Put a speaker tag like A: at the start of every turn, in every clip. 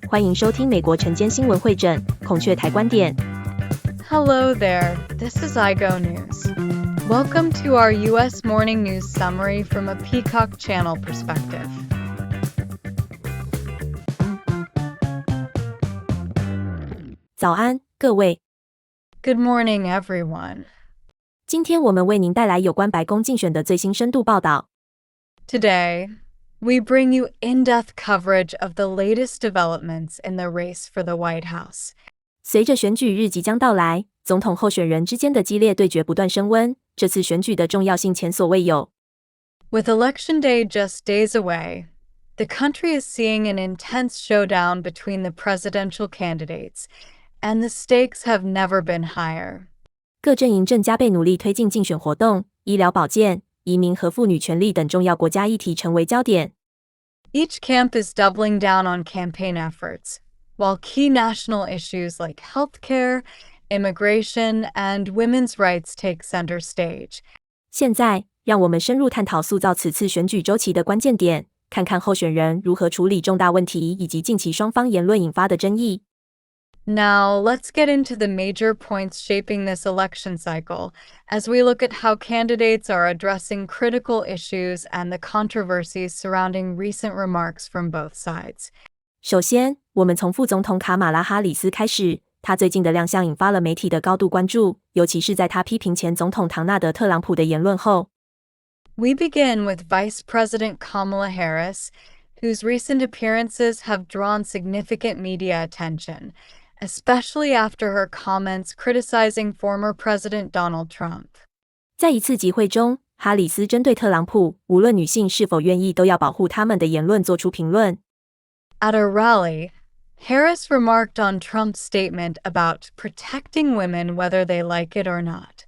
A: 欢迎收听美国晨间新闻会诊，孔雀台观点。
B: Hello there, this is IGO News. Welcome to our U.S. morning news summary from a Peacock Channel perspective.
A: 早安，各位。
B: Good morning, everyone.
A: 今天我们为您带来有关白宫竞选的最新深度报道。
B: Today, we bring you in-depth coverage of the latest developments in the race for the White House.
A: 随着选举日即将到来，总统候选人之间的激烈对决不断升温，这次选举的重要性前所未有。
B: With Election Day just days away, the country is seeing an intense showdown between the presidential candidates, and the stakes have never been higher.
A: 各阵营正加倍努力推进竞选活动，医疗保健、移民和妇女权利等重要国家议题成为焦点。
B: Each camp is doubling down on campaign efforts, while key national issues like healthcare, immigration, and women's rights take center stage.
A: 现在，让我们深入探讨塑造此次选举周期的关键点，看看候选人如何处理重大问题以及近期双方言论引发的争议。
B: Now, let's get into the major points shaping this election cycle as we look at how candidates are addressing critical issues and the controversies surrounding recent remarks from both sides.
A: 首先，我们从副总统卡马拉哈里斯开始，她最近的亮相引发了媒体的高度关注，尤其是在她批评前总统唐纳德·特朗普的言论后。
B: We begin with Vice President Kamala Harris, whose recent appearances have drawn significant media attention, especially after her comments criticizing former President Donald Trump.
A: 在一次集会中，哈里斯针对特朗普，无论女性是否愿意，都要保护他们的言论做出评论。
B: At a rally, Harris remarked on Trump's statement about protecting women whether they like it or not.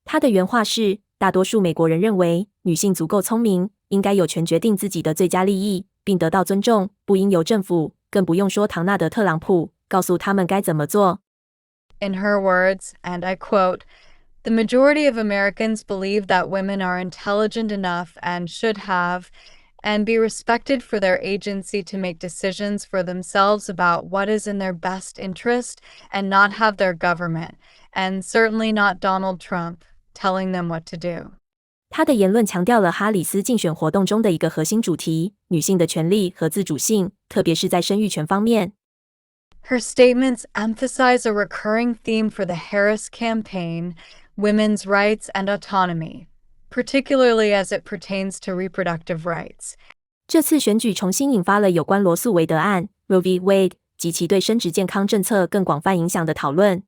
A: 她的原话是：大多数美国人认为，女性足够聪明，应该有权决定自己的最佳利益，并得到尊重，不应由政府，更不用说唐纳德·特朗普，告诉他们该怎么做。
B: In her words, and I quote, "The majority of Americans believe that women are intelligent enough and should have, and be respected for their agency to make decisions for themselves about what is in their best interest and not have their government, and certainly not Donald Trump, telling them what to do."
A: 他的言论强调了哈里斯竞选活动中的一个核心主题：女性的权利和自主性，特别是在生育权方面。
B: Her statements emphasize a recurring theme for the Harris campaign, women's rights and autonomy, particularly as it pertains to reproductive rights.
A: 这次选举重新引发了有关罗素韦德案 （Roe v. Wade） 及其对生殖健康政策更广泛影响的讨论。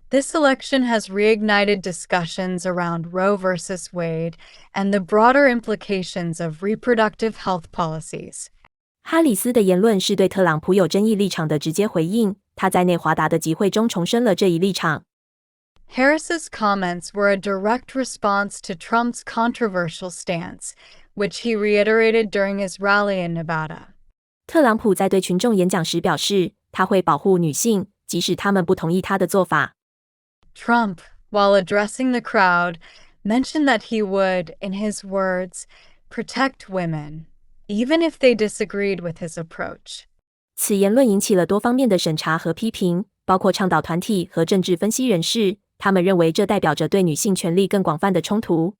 B: This election has reignited discussions around Roe v. Wade and the broader implications of reproductive health policies.
A: 哈里斯的言论是对特朗普有争议立场的直接回应，他在内华达的集会中重申了这一立场。
B: Harris's comments were a direct response to Trump's controversial stance, which he reiterated during his rally in Nevada.
A: 特朗普在对群众演讲时表示，他会保护女性，即使他们不同意他的做法。
B: Trump, while addressing the crowd, mentioned that he would, in his words, protect women, even if they disagreed with his approach.
A: 此言论引起了多方面的审查和批评，包括倡导团体和政治分析人士，他们认为这代表着对女性权利更广泛的冲突。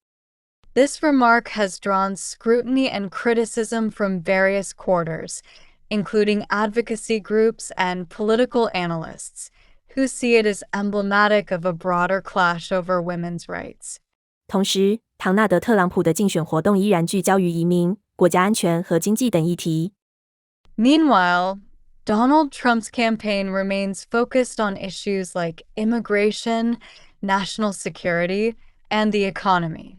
B: This remark has drawn scrutiny and criticism from various quarters, including advocacy groups and political analysts, who see it as emblematic of a broader clash over women's rights.
A: 同时，唐纳德·特朗普的竞选活动依然聚焦于移民、国家安全和经济等议题。
B: Meanwhile, Donald Trump's campaign remains focused on issues like immigration, national security, and the economy.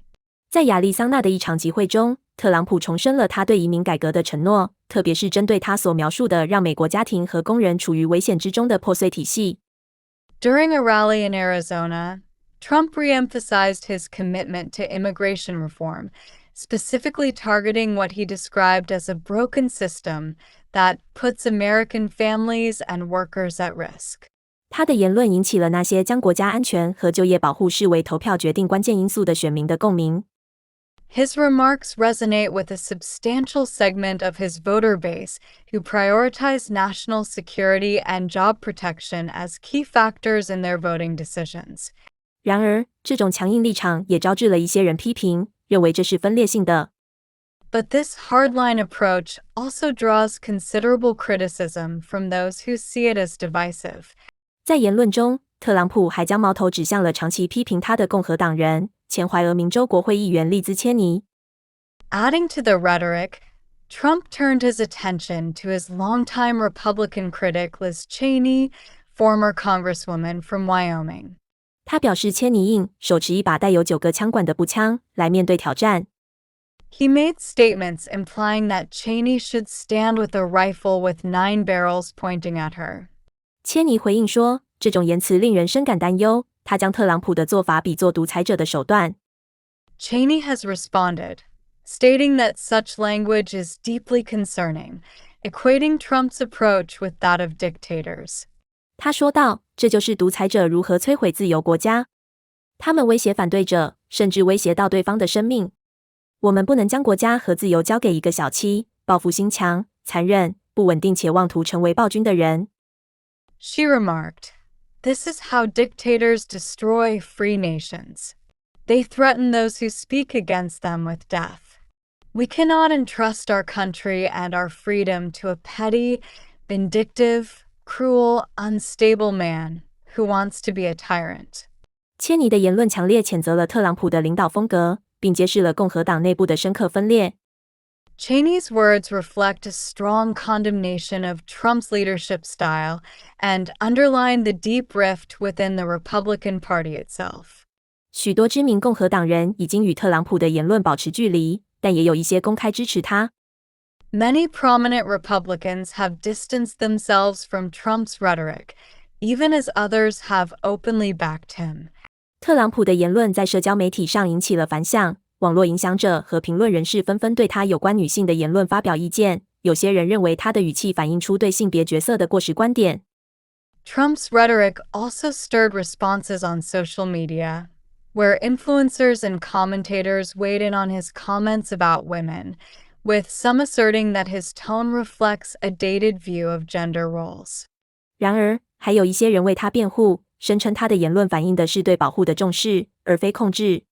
A: 在亚利桑那的一场集会中，特朗普重申了他对移民改革的承诺，特别是针对他所描述的让美国家庭和工人处于危险之中的破碎体系。
B: During a rally in Arizona, Trump re-emphasized his commitment to immigration reform, specifically targeting what he described as a broken system that puts American families and workers at risk.
A: 他的言论引起了那些将国家安全和就业保护视为投票决定关键因素的选民的共鸣。
B: His remarks resonate with a substantial segment of his voter base who prioritize national security and job protection as key factors in their voting decisions.
A: 然而，这种强硬立场也招致了一些人批评，认为这是分裂性的。
B: But this hardline approach also draws considerable criticism from those who see it as divisive.
A: 在言论中，特朗普还将矛头指向了长期批评他的共和党人前怀俄明州国会议员利兹·切尼。
B: Adding to the rhetoric, Trump turned his attention to his longtime Republican critic Liz Cheney, former Congresswoman from Wyoming.
A: 他表示，切尼应手持一把带有9个枪管的步枪来面对挑战。
B: He made statements implying that Cheney should stand with a rifle with 9 barrels pointing at her.
A: 切尼回应说，这种言辞令人深感担忧。他将特朗普的做法比作独裁者的手段。
B: Cheney has responded, stating that such language is deeply concerning, equating Trump's approach with that of dictators.
A: 他说道：“这就是独裁者如何摧毁自由国家。他们威胁反对者，甚至威胁到对方的生命。我们不能将国家和自由交给一个小气、报复心强、残忍、不稳定且妄图成为暴君的人。”
B: She remarked, "This is how dictators destroy free nations. They threaten those who speak against them with death. We cannot entrust our country and our freedom to a petty, vindictive, cruel, unstable man who wants to be a tyrant."
A: 切尼的言论强烈谴责了特朗普的领导风格，并揭示了共和党内部的深刻分裂。
B: Cheney's words reflect a strong condemnation of Trump's leadership style and underline the deep rift within the Republican Party itself.
A: 许多知名共和党人已经与特朗普的言论保持距离，但也有一些公开支持他。
B: Many prominent Republicans have distanced themselves from Trump's rhetoric, even as others have openly backed him.
A: 特朗普的言论在社交媒体上引起了反响，网络影响者和评论人士纷纷对他有关女性的言论发表意见。有些人认为他的语气反映出对性别角色的过时观点。
B: Trump's rhetoric also stirred responses on social media, where influencers and commentators weighed in on his comments about women, with some asserting that his tone reflects a dated view of gender roles.
A: 然而，还有一些人为他辩护，声称他的言论反映的是对保护的重视，而非控制。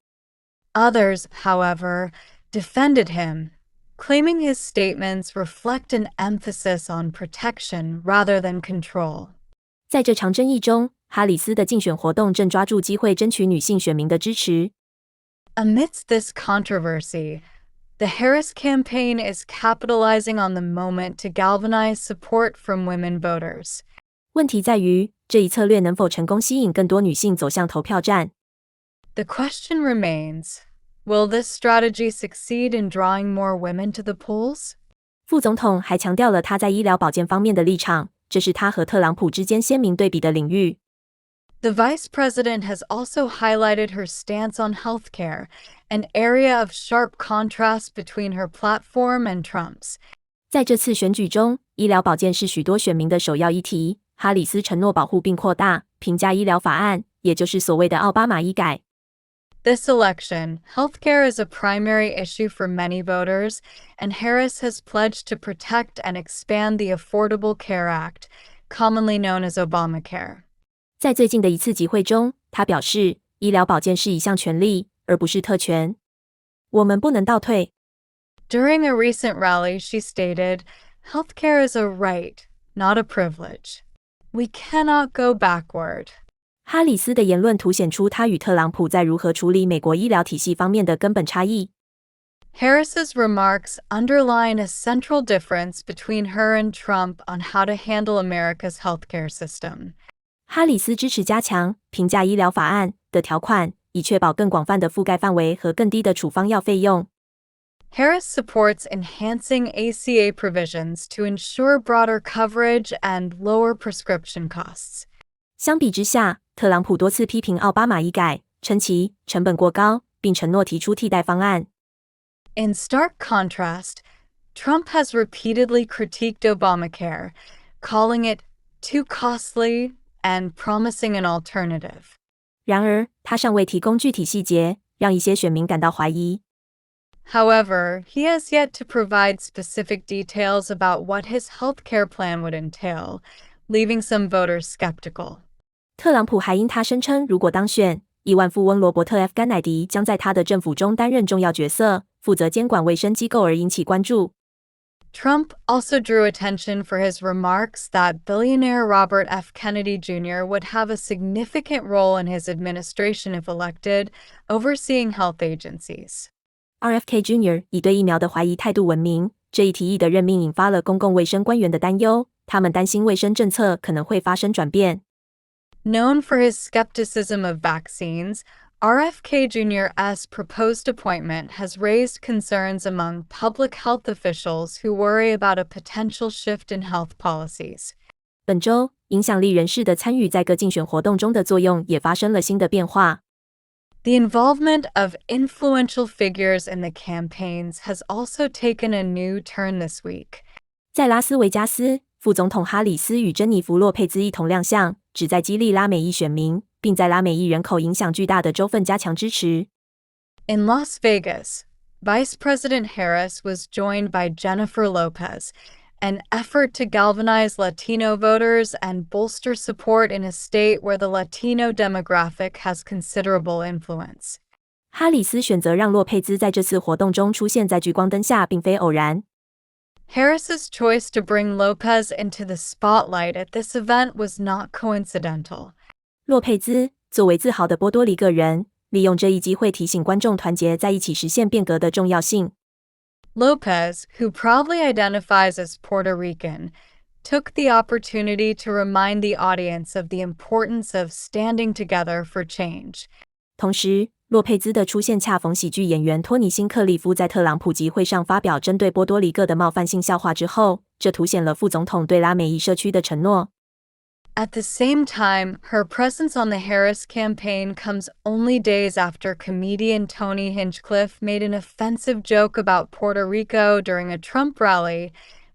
B: Others, however, defended him, claiming his statements reflect an emphasis on protection rather than control.
A: 在这场争议中，哈里斯的竞选活动正抓住机会争取女性选民的支持。
B: Amidst this controversy, the Harris campaign is capitalizing on the moment to galvanize support from women voters.
A: 问题在于，这一策略能否成功吸引更多女性走向投票站？
B: The question remains, will this strategy succeed in drawing more women to the polls?
A: 副总统还强调了他在医疗保健方面的立场，这是他和特朗普之间鲜明对比的领域。
B: The vice president has also highlighted her stance on healthcare, an area of sharp contrast between her platform and Trump's.
A: 在这次选举中，医疗保健是许多选民的首要议题。哈里斯承诺保护并扩大平价医疗法案，也就是所谓的奥巴马医改。
B: This election, healthcare is a primary issue for many voters, and Harris has pledged to protect and expand the Affordable Care Act, commonly known as Obamacare.
A: 在最近的一次集会中，他表示，医疗保健是一项权利，而不是特权。我们不能倒退。
B: During a recent rally, she stated, "Healthcare is a right, not a privilege. We cannot go backward."
A: 哈里斯的言论凸显出他与特朗普在如何处理美国医疗体系方面的根本差异。
B: Harris's remarks underline a central difference between her and Trump on how to handle America's healthcare system.
A: 哈里斯支持加强平价医疗法案的条款，以确保更广泛的覆盖范围和更低的处方药费用。
B: Harris supports enhancing ACA provisions to ensure broader coverage and lower prescription costs.
A: 相比之下，特朗普多次批评奥巴马医改，称其成本过高，并承诺提出替代方案。
B: In stark contrast, Trump has repeatedly critiqued Obamacare, calling it too costly and promising an alternative.
A: 然而，他尚未提供具体细节，让一些选民感到怀疑。
B: However, he has yet to provide specific details about what his healthcare plan would entail, leaving some voters skeptical.
A: 特朗普还因他声称，如果当选，亿万富翁罗伯特 ·F. 甘乃迪将在他的政府中担任重要角色，负责监管卫生机构而引起关注。
B: Trump also drew attention for his remarks that billionaire Robert F. Kennedy Jr. would have a significant role in his administration if elected, overseeing health agencies.
A: RFK Jr. 以对疫苗的怀疑态度闻名，这一提议的任命引发了公共卫生官员的担忧，他们担心卫生政策可能会发生转变。
B: Known for his skepticism of vaccines, RFK Jr.'s proposed appointment has raised concerns among public health officials who worry about a potential shift in health policies.
A: 本周，影响力人士的参与在各竞选活动中的作用也发生了新的变化。
B: The involvement of influential figures in the campaigns has also taken a new turn this week.
A: 在拉斯维加斯，副总统哈里斯与珍妮弗·洛佩兹一同亮相，旨在激励拉美裔选民，并在拉美裔人口影响巨大的州份加强支持。
B: In Las Vegas, Vice President Harris was joined by Jennifer Lopez, an effort to galvanize Latino voters and bolster support in a state where the Latino demographic has considerable influence.
A: 哈里斯选择让洛佩兹在这次活动中出现在聚光灯下，并非偶然。
B: Harris's choice to bring Lopez into the spotlight at this event was not coincidental.
A: 洛佩兹作为自豪的波多黎各人，利用这一机会提醒观众团结在一起实现变革的重要性。
B: Lopez, who proudly identifies as Puerto Rican, took the opportunity to remind the audience of the importance of standing together for change.
A: 同时，洛佩兹的出现恰逢喜剧演员托尼·辛克利夫在特朗普集会上发表针对波多黎各的冒犯性笑话之后，这凸显了副总统对拉美裔社区的承诺。
B: At the same time, her presence on the Harris campaign comes only days after comedian Tony Hinchcliffe made an offensive joke about Puerto Rico during a Trump rally,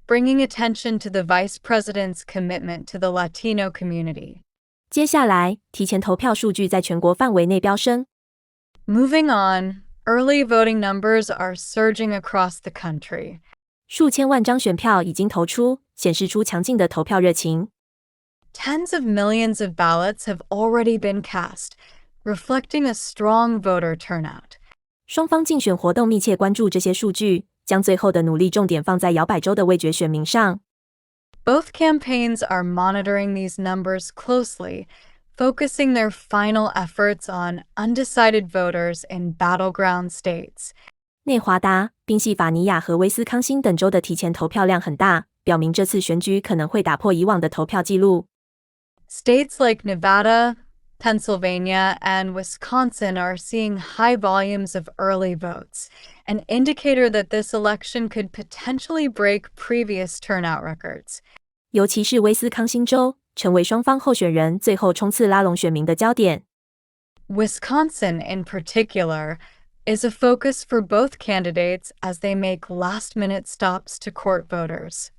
B: bringing attention to the vice president's commitment to the Latino community.
A: 接下来，提前投票数据在全国范围内飙升。
B: Moving on, early voting numbers are surging across the country.
A: 数千万张选票已经投出，显示出强劲的投票热情。
B: Tens of millions of ballots have already been cast, reflecting a strong voter turnout.
A: 双方竞选活动密切关注这些数据，将最后的努力重点放在摇摆州的味觉选民上。
B: Both campaigns are monitoring these numbers closely, focusing their final efforts on undecided voters in battleground states.
A: 内华达、宾夕法尼亚和威斯康星等州的提前投票量很大，表明这次选举可能会打破以往的投票记录。
B: States like Nevada, Pennsylvania, and Wisconsin are seeing high volumes of early votes, an indicator that this election could potentially break previous turnout records.
A: 尤其是威斯康星州，成为双方候选人最后冲刺拉拢选民的焦点。
B: Wisconsin, in particular, is a focus for both candidates as they make last-minute stops to court voters.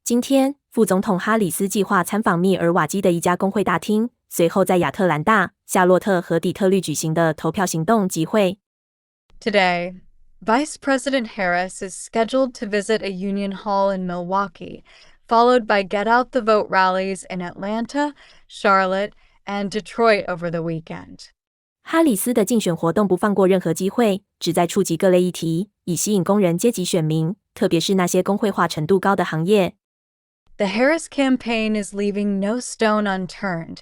A: 今天，副总统哈里斯计划参访密尔瓦基的一家工会大厅，随后在亚特兰大、夏洛特和底特律举行的投票行动集会。
B: Today, Vice President Harris is scheduled to visit a union hall in Milwaukee, followed by Get Out the Vote rallies in Atlanta, Charlotte, and Detroit over the weekend.
A: 哈里斯的竞选活动不放过任何机会，旨在触及各类议题，以吸引工人阶级选民，特别是那些工会化程度高的行业。
B: The Harris campaign is leaving no stone unturned,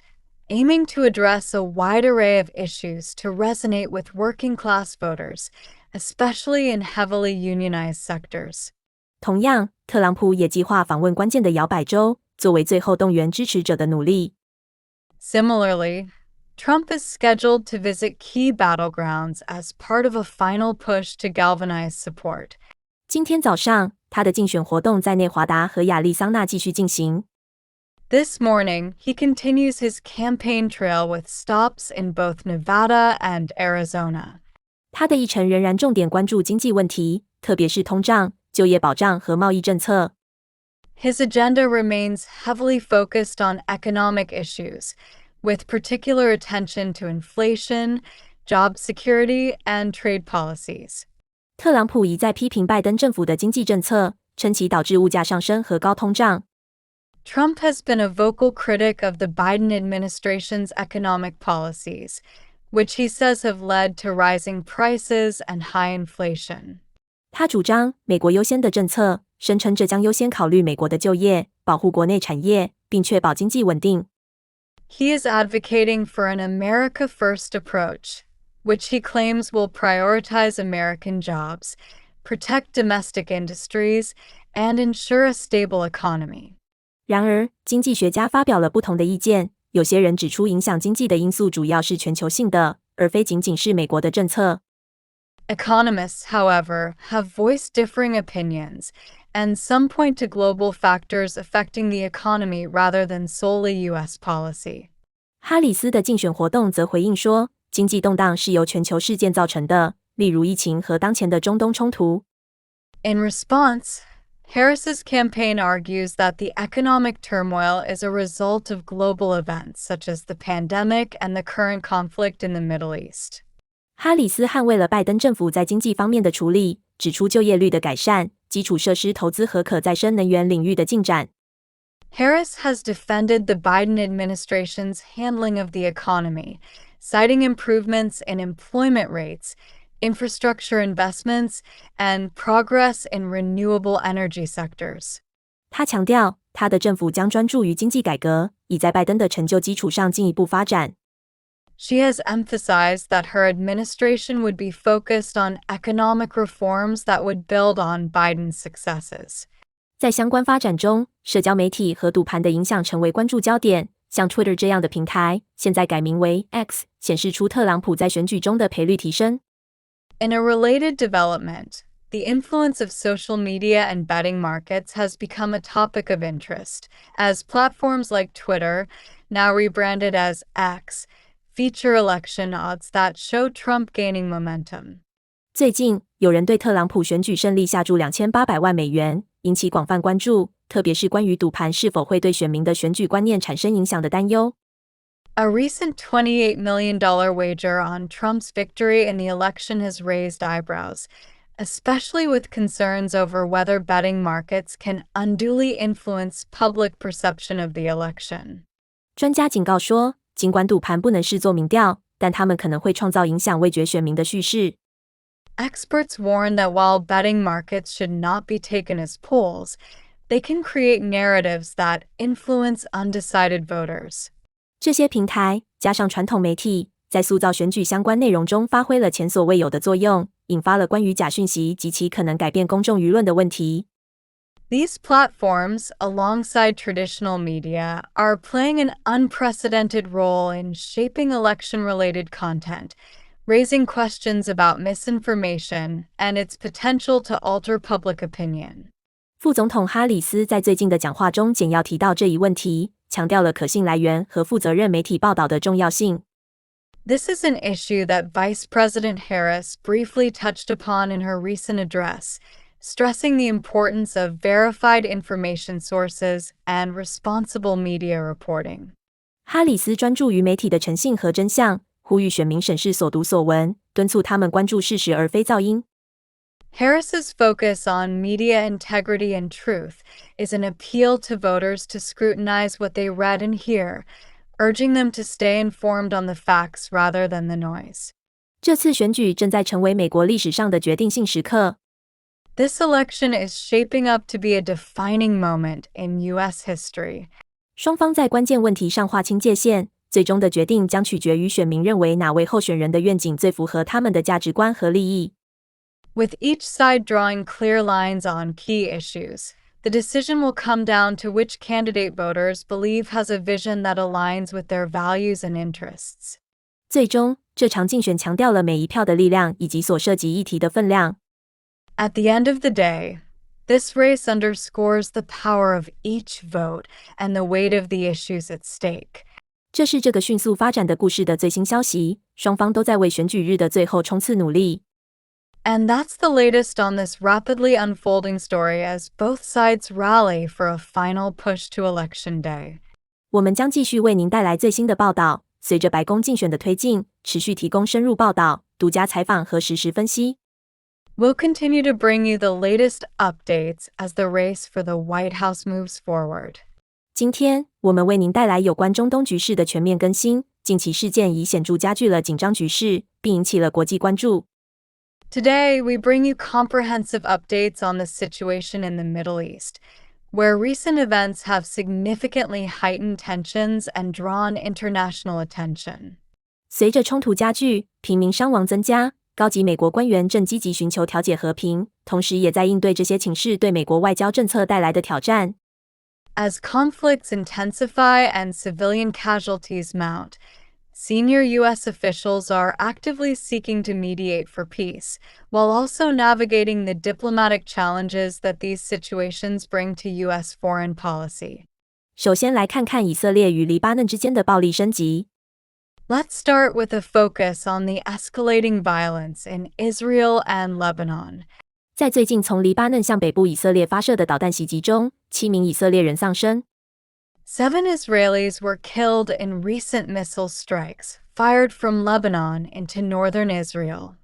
B: aiming to address a wide array of issues to resonate with working-class voters, especially in heavily unionized sectors.
A: 同样，特朗普也计划访问关键的摇摆州，作为最后动员支持者的努力。
B: Similarly, Trump is scheduled to visit key battlegrounds as part of a final push to galvanize support.
A: 今天早上，他的竞选活动在内华达和亚利桑那继续进行。
B: This morning, he continues his campaign trail with stops in both Nevada and Arizona.
A: 他的议程仍然重点关注经济问题，特别是通胀、就业保障和贸易政策。
B: His agenda remains heavily focused on economic issues, with particular attention to inflation, job security, and trade policies.
A: 特朗普一再批评拜登政府的经济政策，称其导致物价上升和高通胀。
B: Trump has been a vocal critic of the Biden administration's economic policies, which he says have led to rising prices and high inflation.
A: 他主张美国优先的政策，声称这将优先考虑美国的就业，保护国内产业，并确保经济稳定。
B: He is advocating for an America First approach, which he claims will prioritize American jobs, protect domestic industries, and ensure a stable economy.
A: 然而，经济学家发表了不同的意见。有些人指出，影响经济的因素主要是全球性的，而非仅仅是美国的政策。
B: Economists, however, have voiced differing opinions, and some point to global factors affecting the economy rather than solely U.S. policy.
A: 哈里斯的竞选活动则回应说，经济动荡是由全球事件造成的，例如疫情和当前的中东冲突。
B: In response, Harris's campaign argues that the economic turmoil is a result of global events such as the pandemic and the current conflict in the Middle East.
A: 哈里斯捍卫了拜登政府在经济方面的处理，指出就业率的改善、基础设施投资和可再生能源领域的进展。
B: Harris has defended the Biden administration's handling of the economy, citing improvements in employment rates, infrastructure investments, and progress in renewable energy sectors.
A: 他强调，他的政府将专注于经济改革，以在拜登的成就基础上进一步发展。
B: She has emphasized that her administration would be focused on economic reforms that would build on Biden's successes.
A: 在相关发展中，社交媒体和赌盘的影响成为关注焦点。像 Twitter 这样的平台，现在改名为 X， 显示出特朗普在选举中的赔率提升。
B: In a related development, the influence of social media and betting markets has become a topic of interest, as platforms like Twitter, now rebranded as X, feature election odds that show Trump gaining momentum.
A: 最近，有人对特朗普选举胜利下注2800万美元，引起广泛关注，特别是关于赌盘是否会对选民的选举观念产生影响的担忧。
B: A recent $28 million wager on Trump's victory in the election has raised eyebrows, especially with concerns over whether betting markets can unduly influence public perception of the election.
A: 专家警告说，尽管赌盘不能视作民调，但他们可能会创造影响味觉选民的叙事。
B: Experts warn that while betting markets should not be taken as polls, they can create narratives that influence undecided voters.
A: 这些平台加上传统媒体，在塑造选举相关内容中发挥了前所未有的作用，引发了关于假讯息及其可能改变公众舆论的问题。
B: These platforms, alongside traditional media, are playing an unprecedented role in shaping election-related content, raising questions about misinformation and its potential to alter public opinion.
A: 副总统哈里斯在最近的讲话中简要提到这一问题，强调了可信来源和负责任媒体报道的重要性。
B: This is an issue that Vice President Harris briefly touched upon in her recent address, stressing the importance of verified information sources and responsible media reporting.
A: 哈里斯专注于媒体的诚信和真相，呼吁选民审视所读所闻，敦促他们关注事实而非噪音。
B: Harris's focus on media integrity and truth is an appeal to voters to scrutinize what they read and hear, urging them to stay informed on the facts rather than the noise.
A: 这次选举正在成为美国历史上的决定性时刻。
B: This election is shaping up to be a defining moment in U.S. history.
A: 双方在关键问题上划清界限，最终的决定将取决于选民认为哪位候选人的愿景最符合他们的价值观和利益。
B: With each side drawing clear lines on key issues, the decision will come down to which candidate voters believe has a vision that aligns with their values and interests.
A: 最终，这场竞选强调了每一票的力量以及所涉及议题的分量。
B: At the end of the day, this race underscores the power of each vote and the weight of the issues at stake.
A: 这是这个迅速发展的故事的最新消息，双方都在为选举日的最后冲刺努力。
B: And that's the latest on this rapidly unfolding story as both sides rally for a final push to Election Day.
A: 我们将继续为您带来最新的报道，随着白宫竞选的推进，持续提供深入报道、独家采访和实时分析。
B: We'll continue to bring you the latest updates as the race for the White House moves forward.
A: 今天我们为您带来有关中东局势的全面更新。近期事件已显著加剧了紧张局势，并引起了国际关注。
B: Today, we bring you comprehensive updates on the situation in the Middle East, where recent events have significantly heightened tensions and drawn international attention.
A: 随着冲突加剧，平民伤亡增加，高级美国官员正积极寻求调解和平，同时也在应对这些情势对美国外交政策带来的挑战。
B: As conflicts intensify and civilian casualties mount, senior U.S. officials are actively seeking to mediate for peace, while also navigating the diplomatic challenges that these situations bring to U.S. foreign policy.
A: 首先来看看以色列与黎巴嫩之间的暴力升级。
B: Let's start with a focus on the escalating violence in Israel and Lebanon.
A: 在最近从黎巴嫩向北部以色列发射的导弹袭击中，7名以色列人丧生。
B: 7 Israelis were killed in recent missile strikes fired from Lebanon into northern Israel.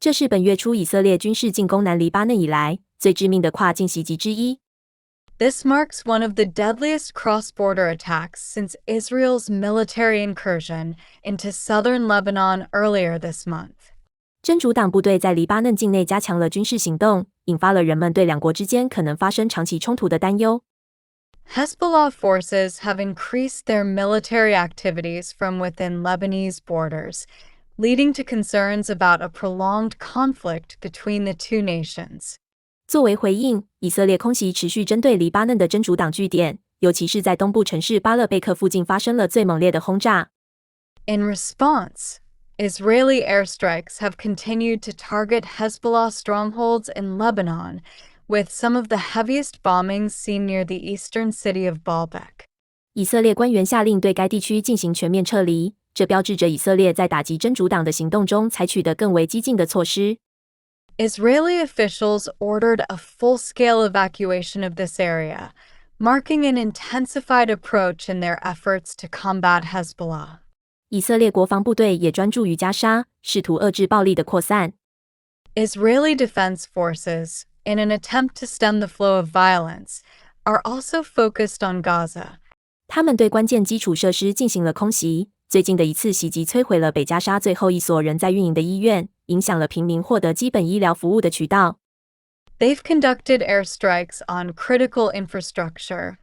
A: 这是本月初以色列军事进攻南黎巴嫩以来最致命的跨境袭击之一。
B: This marks one of the deadliest cross-border attacks since Israel's military incursion into southern Lebanon earlier this month.
A: 真主党部队在黎巴嫩境内加强了军事行动，引发了人们对两国之间可能发生长期冲突的担忧。
B: Hezbollah forces have increased their military activities from within Lebanese borders, leading to concerns about a prolonged conflict between the two nations.
A: 作为回应，以色列空袭持续针对黎巴嫩的真主党据点，尤其是在东部城市巴勒贝克附近发生了最猛烈的轰炸。
B: In response, Israeli airstrikes have continued to target Hezbollah strongholds in Lebanon, with some of the heaviest bombings seen near the eastern city of Baalbek.
A: 以色列官员下令对该地区进行全面撤离，这标志着以色列在打击真主党的行动中采取的更为激进的措施。
B: Israeli officials ordered a full-scale evacuation of this area, marking an intensified approach in their efforts to combat Hezbollah.
A: 以色列国防部队也专注于加沙，试图遏制暴力的扩散。
B: Israeli defense forces, in an attempt to stem the flow of violence, are also focused on Gaza.
A: 他们对关键基础设施进行了空袭。最近的一次袭击摧毁了北加沙最后一所仍在运营的医院，影响了平民获得基本医疗服务的渠道。
B: They've conducted airstrikes on critical infrastructure,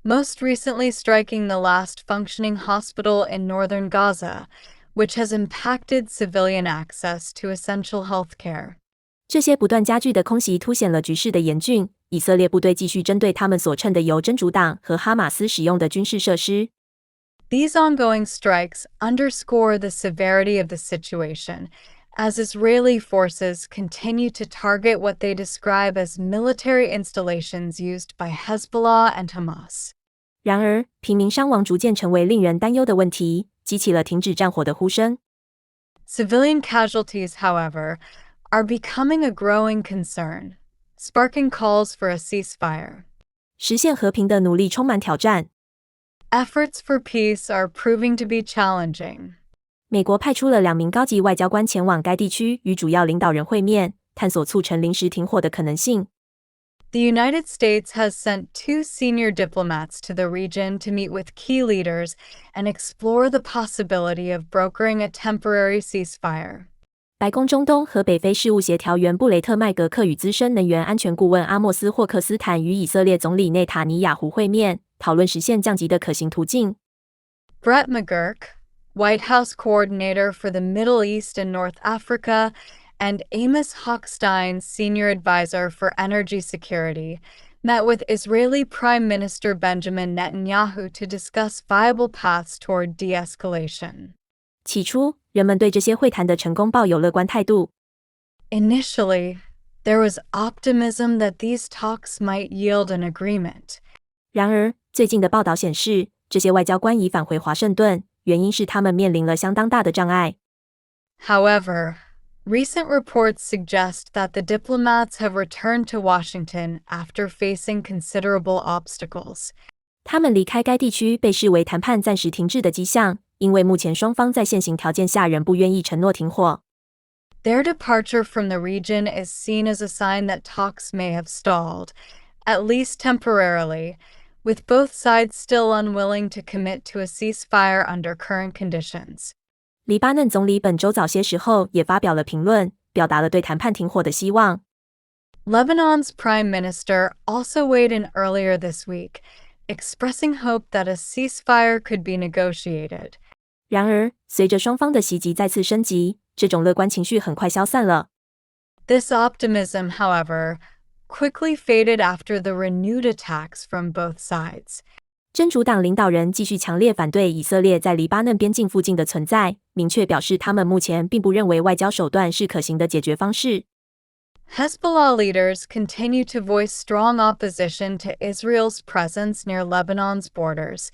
B: most recently striking the last functioning hospital in northern Gaza, which has impacted civilian access to essential health care.
A: 这些不断加剧的空袭凸显了局势的严峻。以色列部队继续针对他们所趁的由真主党和哈马斯使用的军事设施。
B: These ongoing strikes underscore the severity of the situation, as Israeli forces continue to target what they describe as military installations used by Hezbollah and Hamas.
A: 然而，平民伤亡逐渐成为令人担忧的问题，激起了停止战火的呼声。
B: Civilian casualties, however, are becoming a growing concern, sparking calls for a ceasefire.
A: 实现和平的努力充满挑战。
B: Efforts for peace are proving to be challenging.
A: 美国派出了2名高级外交官前往该地区，与主要领导人会面，探索促成临时停火的可能性。
B: The United States has sent 2 senior diplomats to the region to meet with key leaders and explore the possibility of brokering a temporary ceasefire.
A: 白宫中东和北非事务协调员布雷特·麦格克与资深能源安全顾问阿莫斯·霍克斯坦与以色列总理内塔尼亚胡会面，讨论实现降级的可行途径。
B: Brett McGurk, White House Coordinator for the Middle East and North Africa, and Amos Hochstein, Senior Advisor for Energy Security, met with Israeli Prime Minister Benjamin Netanyahu to discuss viable paths toward de-escalation.
A: 起初，人们对这些会谈的成功抱有乐观态度。
B: Initially, there was optimism that these talks might yield an agreement.
A: 然而，最近的报道显示，这些外交官已返回华盛顿，原因是他们面临了相当大的障碍。
B: However, recent reports suggest that the diplomats have returned to Washington after facing considerable obstacles.
A: 他们离开该地区被视为谈判暂时停滞的迹象，因为目前双方在现行条件下仍不愿意承诺停火。
B: Their departure from the region is seen as a sign that talks may have stalled, at least temporarily, with both sides still unwilling to commit to a ceasefire under current conditions.
A: 黎巴嫩总理本周早些时候也发表了评论，表达了对谈判停火的希望。
B: Lebanon's prime minister also weighed in earlier this week, expressing hope that a ceasefire could be negotiated.
A: 然而，随着双方的袭击再次升级，这种乐观情绪很快消散了。
B: This optimism, however, quickly faded after the renewed attacks from both sides.
A: 真主党领导人继续强烈反对以色列在黎巴嫩边境附近的存在，明确表示他们目前并不认为外交手段是可行的解决方式。
B: Hezbollah leaders continue to voice strong opposition to Israel's presence near Lebanon's borders,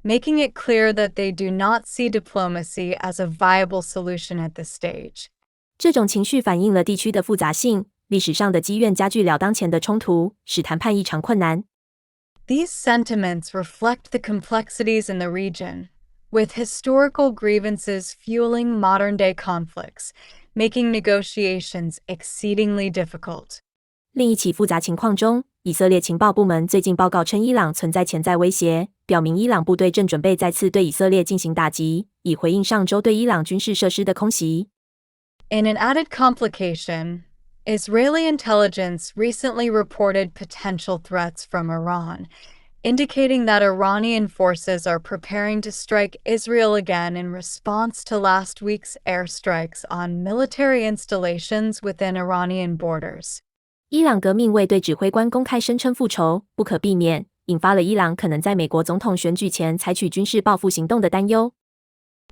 B: making it clear that they do not see diplomacy as a viable solution at this stage.
A: 这种情绪反映了地区的复杂性，历史上的积怨加剧了当前的冲突，使谈判异常困难。
B: These sentiments reflect the complexities in the region, with historical grievances fueling modern-day conflicts, making negotiations exceedingly difficult.
A: 另一起复杂情况中，以色列情报部门最近报告称伊朗存在潜在威胁，表明伊朗部队正准备再次对以色列进行打击，以回应上周对伊朗军事设施的空袭。
B: In an added complication, Israeli intelligence recently reported potential threats from Iran, indicating that Iranian forces are preparing to strike Israel again in response to last week's airstrikes on military installations within Iranian borders.
A: 伊朗革命卫队指挥官公开声称复仇不可避免，引发了伊朗可能在美国总统选举前采取军事报复行动的担忧。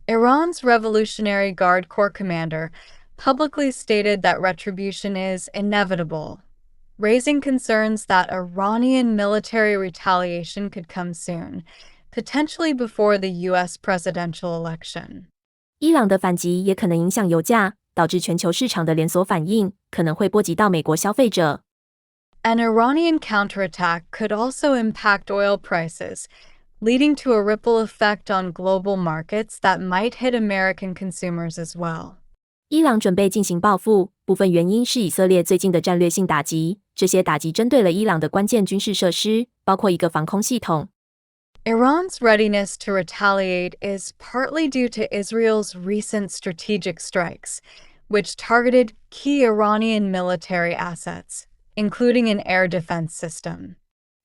B: Iran's Revolutionary Guard Corps commander publicly stated that retribution is inevitable, raising concerns that Iranian military retaliation could come soon, potentially before the U.S. presidential election.
A: 伊朗的反击也可能影响油价，导致全球市场的连锁反应，可能会波及到美国消费者。
B: An Iranian counterattack could also impact oil prices, leading to a ripple effect on global markets that might hit American consumers as well.
A: 伊朗准备进行报复，部分原因是以色列最近的战略性打击。这些打击针对了伊朗的关键军事设施，包括一个防空系统。
B: Iran's readiness to retaliate is partly due to Israel's recent strategic strikes, which targeted key Iranian military assets, including an air defense system.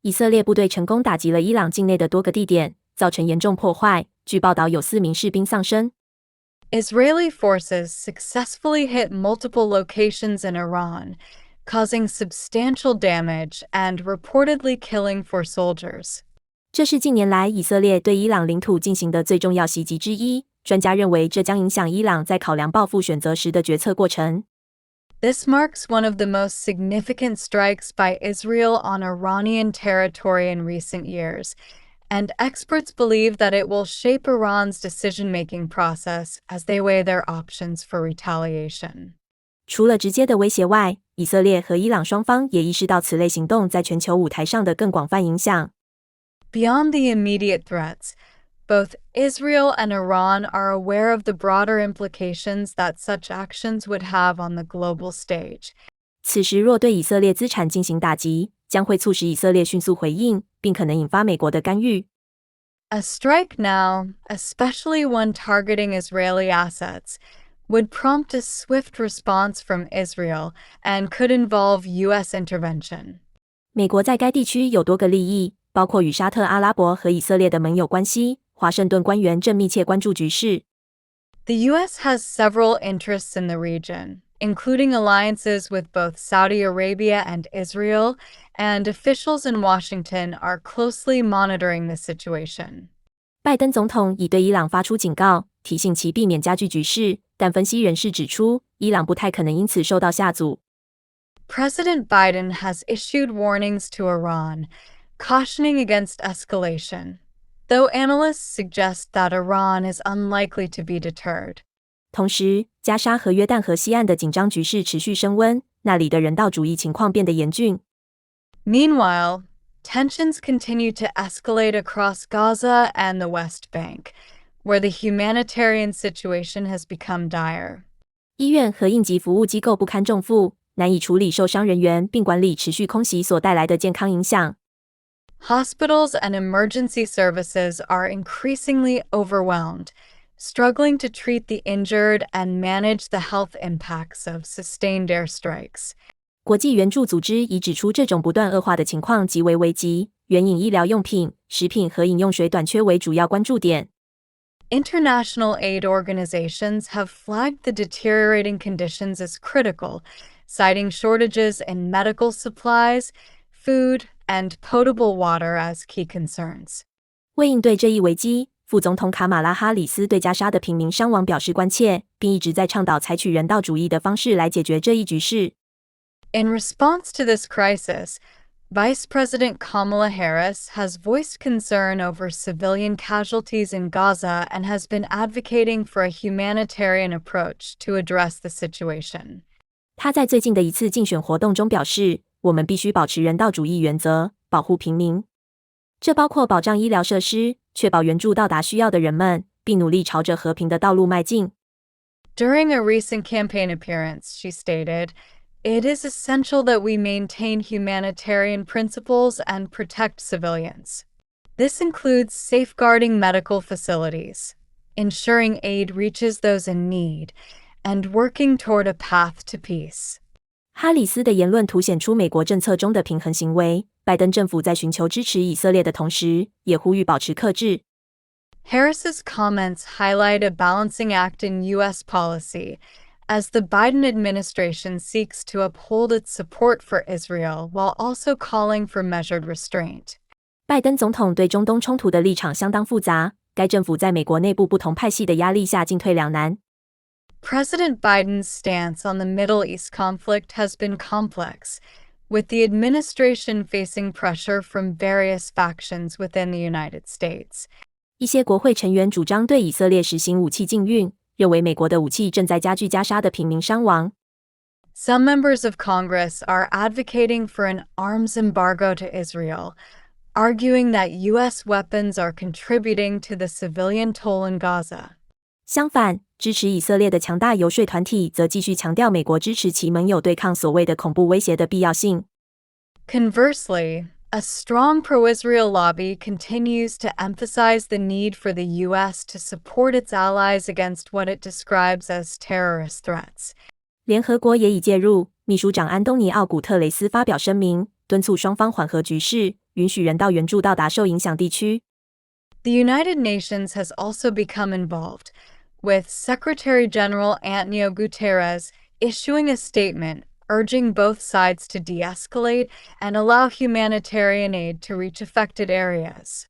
A: 以色列部队成功打击了伊朗境内的多个地点，造成严重破坏。据报道，有4名士兵丧生。
B: Israeli forces successfully hit multiple locations in Iran, causing substantial damage and reportedly killing 4 soldiers.
A: 这是近年来以色列对伊朗领土进行的最重要袭击之一。专家认为，这将影响伊朗在考量报复选择时的决策过程。
B: This marks one of the most significant strikes by Israel on Iranian territory in recent years, and experts believe that it will shape Iran's decision-making process as they weigh their options for retaliation.
A: 除了直接的威胁外，以色列和伊朗双方也意识到此类行动在全球舞台上的更广泛影响。
B: Beyond the immediate threats, both Israel and Iran are aware of the broader implications that such actions would have on the global stage.
A: 此时若对以色列资产进行打击，将会促使以色列迅速回应，并可能引发美国的干预。
B: A strike now, especially one targeting Israeli assets, would prompt a swift response from Israel and could involve U.S. intervention.
A: 美国在该地区有多个利益，包括与沙特阿拉伯和以色列的盟友关系。华盛顿官员正密切关注局势。
B: The U.S. has several interests in the region, including alliances with both Saudi Arabia and Israel, and officials in Washington are closely monitoring the situation.
A: 拜登总统已对伊朗发出警告，提醒其避免加剧局势，但分析人士指出，伊朗不太可能因此受到下阻。
B: President Biden has issued warnings to Iran, cautioning against escalation, though analysts suggest that Iran is unlikely to be deterred.
A: 同时，加沙和约旦河西岸的紧张局势持续升温，那里的人道主义情况变得严峻。
B: Meanwhile, tensions continue to escalate across Gaza and the West Bank, where the humanitarian situation has become dire.
A: 医院和应急服务机构不堪重负，难以处理受伤人员并管理持续空袭所带来的健康影响。
B: Hospitals and emergency services are increasingly overwhelmed, struggling to treat the injured and manage the health impacts of sustained airstrikes.
A: 国际援助组织已指出，这种不断恶化的情况极为危急，援引医疗用品、食品和饮用水短缺为主要关注点。
B: International aid organizations have flagged the deteriorating conditions as critical, citing shortages in medical supplies, food, and potable water as key concerns.
A: 为应对这一危机，副总统卡马拉哈里斯对加沙的平民伤亡表示关切，并一直在倡导采取人道主义的方式来解决这一局势。
B: In response to this crisis, Vice President Kamala Harris has voiced concern over civilian casualties in Gaza and has been advocating for a humanitarian approach to address the situation.
A: 他在最近的一次竞选活动中表示，我们必须保持人道主义原则，保护平民。这包括保障医疗设施，确保援助到达需要的人们，并努力朝着和平的道路迈进。
B: During a recent campaign appearance, she stated, "It is essential that we maintain humanitarian principles and protect civilians. This includes safeguarding medical facilities, ensuring aid reaches those in need, and working toward a path to peace."
A: 哈里斯的言论凸显出美国政策中的平衡行为。拜登政府在寻求支持以色列的同时，也呼吁保持克制。
B: Harris's comments highlight a balancing act in U.S. policy, as the Biden administration seeks to uphold its support for Israel while also calling for measured restraint.
A: 拜登总统对中东冲突的立场相当复杂，该政府在美国内部不同派系的压力下进退两难。
B: President Biden's stance on the Middle East conflict has been complex, with the administration facing pressure from various factions within the United States.
A: 一些国会成员主张对以色列实行武器禁运，认为美国的武器正在加剧加沙的平民伤亡。
B: Some members of Congress are advocating for an arms embargo to Israel, arguing that U.S. weapons are contributing to the civilian toll in Gaza.
A: 相反，支持以色列的强大游说团体则继续强调美国支持其盟友对抗所谓的恐怖威胁的必要性。
B: Conversely, a strong pro-Israel lobby continues to emphasize the need for the U.S. to support its allies against what it describes as terrorist threats.
A: 联合国也已介入，秘书长安东尼奥·古特雷斯发表声明，敦促双方缓和局势，允许人道援助到达受影响地区。
B: The United Nations has also become involved, with Secretary General Antonio Guterres issuing a statement urging both sides to de-escalate and allow humanitarian aid to reach affected areas.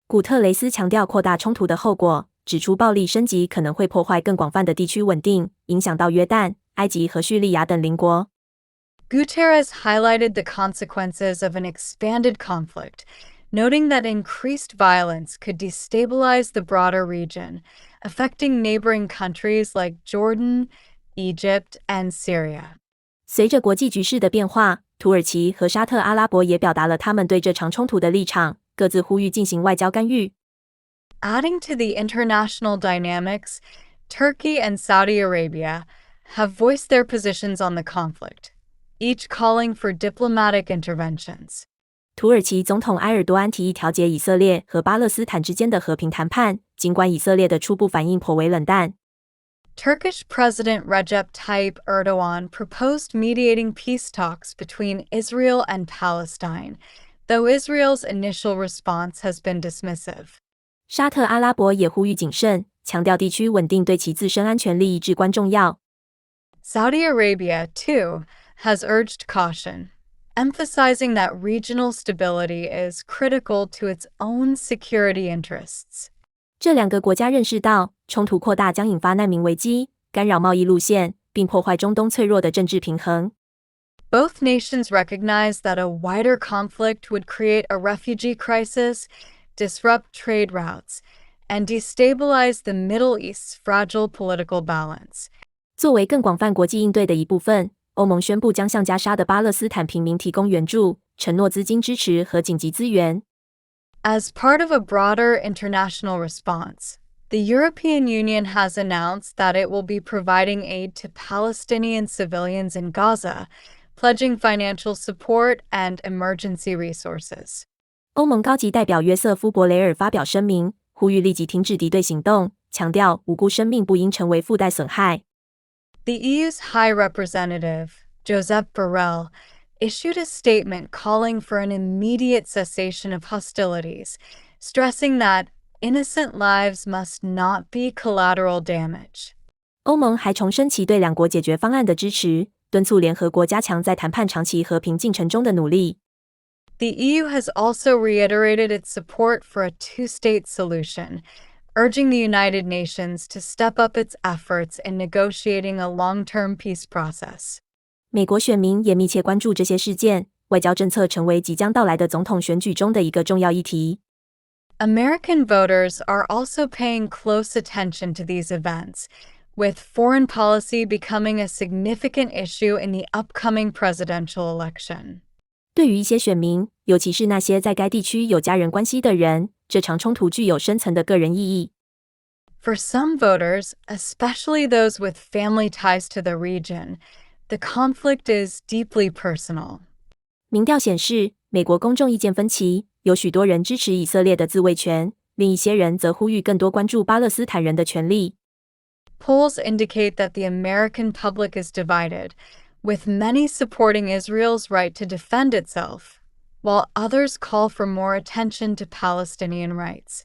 A: 古特雷斯强调扩大冲突的后果，指出暴力升级可能会破坏更广泛的地区稳定，影响到约旦、埃及和叙利亚等邻国。
B: Guterres highlighted the consequences of an expanded conflict, noting that increased violence could destabilize the broader region, affecting neighboring countries like Jordan, Egypt, and Syria.
A: 随着国际局势的变化，土耳其和沙特阿拉伯也表达了他们对这场冲突的立场，各自呼吁进行外交干预。
B: Adding to the international dynamics, Turkey and Saudi Arabia have voiced their positions on the conflict, each calling for diplomatic interventions.
A: 土耳其总统埃尔多安提议调解以色列和巴勒斯坦之间的和平谈判，尽管以色列的初步反应颇为冷淡。
B: Turkish President Recep Tayyip Erdogan proposed mediating peace talks between Israel and Palestine, though Israel's initial response has been dismissive.
A: 沙特阿拉伯也呼吁谨慎，强调地区稳定对其自身安全利益至关重要。
B: Saudi Arabia, too, has urged caution, emphasizing that regional stability is critical to its own security interests.
A: 这两个国家认识到，冲突扩大将引发难民危机，干扰贸易路线，并破坏中东脆弱的政治平衡。
B: Both nations recognize that a wider conflict would create a refugee crisis, disrupt trade routes, and destabilize the Middle East's fragile political balance.
A: 作为更广泛国际应对的一部分，欧盟宣布将向加沙的巴勒斯坦平民提供援助，承诺资金支持和紧急资源。
B: As part of a broader international response, The European Union has announced that it will be providing aid to Palestinian civilians in Gaza, pledging financial support and emergency resources.
A: 欧盟高级代表约瑟夫·博雷尔发表声明，呼吁立即停止敌对行动，强调无辜生命不应成为附带损害。
B: The EU's High Representative, Josep Borrell, issued a statement calling for an immediate cessation of hostilities, stressing that innocent lives must not be collateral damage.
A: 欧盟还重申其对两国解决方案的支持，敦促联合国加强在谈判长期和平进程中的努力。
B: The EU has also reiterated its support for a two-state solution, urging the United Nations to step up its efforts in negotiating a long-term peace process.
A: 美国选民也密切关注这些事件，外交政策成为即将到来的总统选举中的一个重要议题。
B: American voters are also paying close attention to these events, with foreign policy becoming a significant issue in the upcoming presidential election.
A: 对于一些选民，尤其是那些在该地区有家人关系的人，这场冲突具有深层的个人意义。
B: For some voters, especially those with family ties to the region, the conflict is deeply personal.
A: 民调显示，美国公众意见分歧，有许多人支持以色列的自卫权，另一些人则呼吁更多关注巴勒斯坦人的权利。
B: Polls indicate that the American public is divided, with many supporting Israel's right to defend itself, while others call for more attention to Palestinian rights.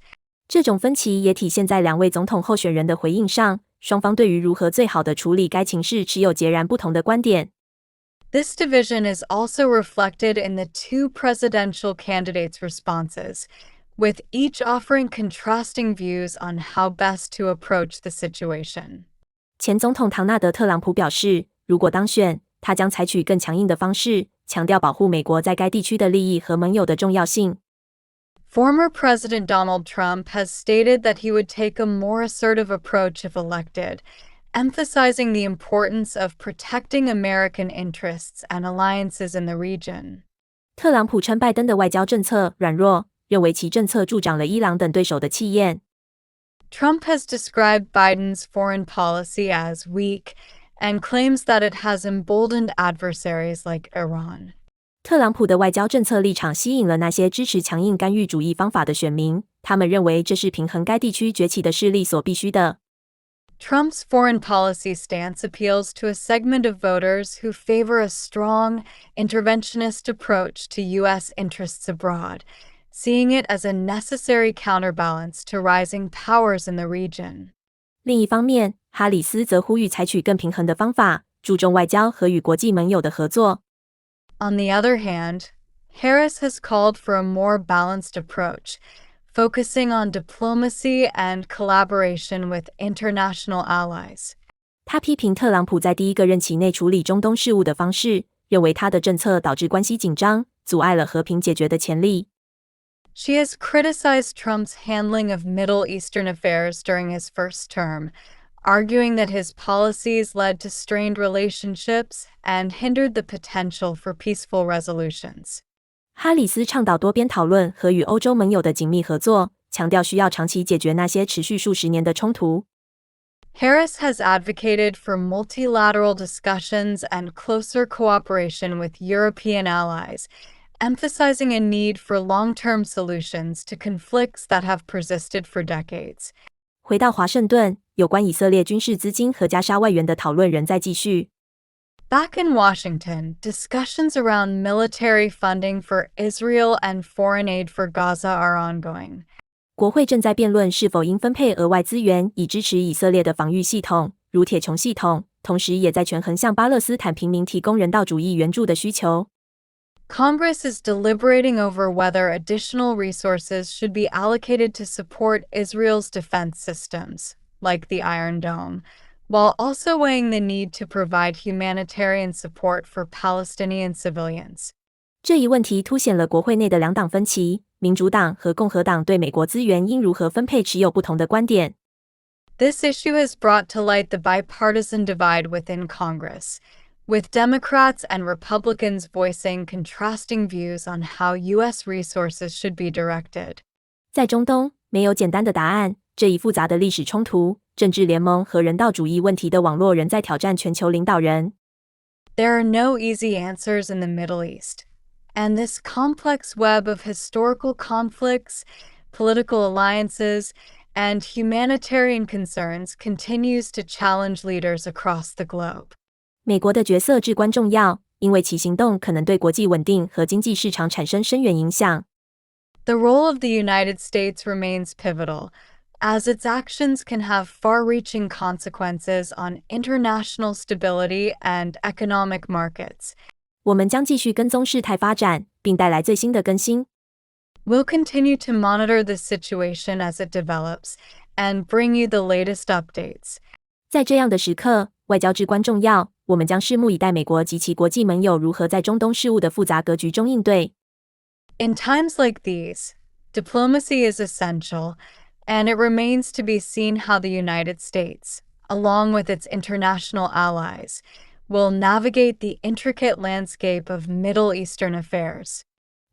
A: 这种分歧也体现在两位总统候选人的回应上，双方对于如何最好地处理该情势持有截然不同的观点。
B: This division is also reflected in the two presidential candidates' responses, with each offering contrasting views on how best to approach the situation.
A: 前总统唐纳德·特朗普表示，如果当选，他将采取更强硬的方式，强调保护美国在该地区的利益和盟友的重要性。
B: Former President Donald Trump has stated that he would take a more assertive approach if elected, emphasizing the importance of protecting American interests and alliances in the region.
A: 特朗普称拜登的外交政策软弱，认为其政策助长了伊朗等对手的气焰。
B: Trump has described Biden's foreign policy as weak and claims that it has emboldened adversaries like Iran.
A: 特朗普的外交政策立场吸引了那些支持强硬干预主义方法的选民，他们认为这是平衡该地区崛起的势力所必须的。
B: Trump's foreign policy stance appeals to a segment of voters who favor a strong, interventionist approach to U.S. interests abroad, seeing it as a necessary counterbalance to rising powers in the region.
A: 另一方面，哈里斯则呼吁采取更平衡的方法，注重外交和与国际盟友的合作。
B: On the other hand, Harris has called for a more balanced approach, focusing on diplomacy and collaboration with international allies.
A: 他批评特朗普在第一个任期内处理中东事务的方式，认为他的政策导致关系紧张，阻碍了和平解决的潜力。
B: She has criticized Trump's handling of Middle Eastern affairs during his first term, arguing that his policies led to strained relationships and hindered the potential for peaceful resolutions.
A: 哈里斯倡导多边讨论和与欧洲盟友的紧密合作，强调需要长期解决那些持续数十年的冲突。
B: Harris has advocated for multilateral discussions and closer cooperation with European allies, emphasizing a need for long-term solutions to conflicts that have persisted for decades.
A: 回到华盛顿，有关以色列军事资金和加沙外援的讨论仍在继续。
B: Back in Washington, discussions around military funding for Israel and foreign aid for Gaza are ongoing.
A: 国会正在辩论是否应分配额外资源以支持以色列的防御系统，如铁穹系统，同时也在权衡向巴勒斯坦平民提供人道主义援助的需求。
B: Congress is deliberating over whether additional resources should be allocated to support Israel's defense systems, like the Iron Dome, while also weighing the need to provide humanitarian support for Palestinian civilians.
A: 这一问题凸显了国会内的两党分歧，民主党和共和党对美国资源应如何分配持有不同的观点。
B: This issue has brought to light the bipartisan divide within Congress, with Democrats and Republicans voicing contrasting views on how U.S. resources should be directed.
A: 在中东，没有简单的答案，这一复杂的历史冲突、政治联盟和人道主义问题的网络仍在挑战全球领导人。
B: There are no easy answers in the Middle East, and this complex web of historical conflicts, political alliances, and humanitarian concerns continues to challenge leaders across the globe.
A: 美国的角色至关重要，因为其行动可能对国际稳定和经济市场产生深远影响。
B: The role of the United States remains pivotal, as its actions can have far-reaching consequences on international stability and economic markets.
A: 我们将继续跟踪事态发展，并带来最新的更新。
B: We'll continue to monitor the situation as it develops and bring you the latest updates.
A: 在这样的时刻，外交至关重要。我们将拭目以待美国及其国际盟友如何在中东事务的复杂格局中应对。
B: In times like these, diplomacy is essential, and it remains to be seen how the United States, along with its international allies, will navigate the intricate landscape of Middle Eastern affairs.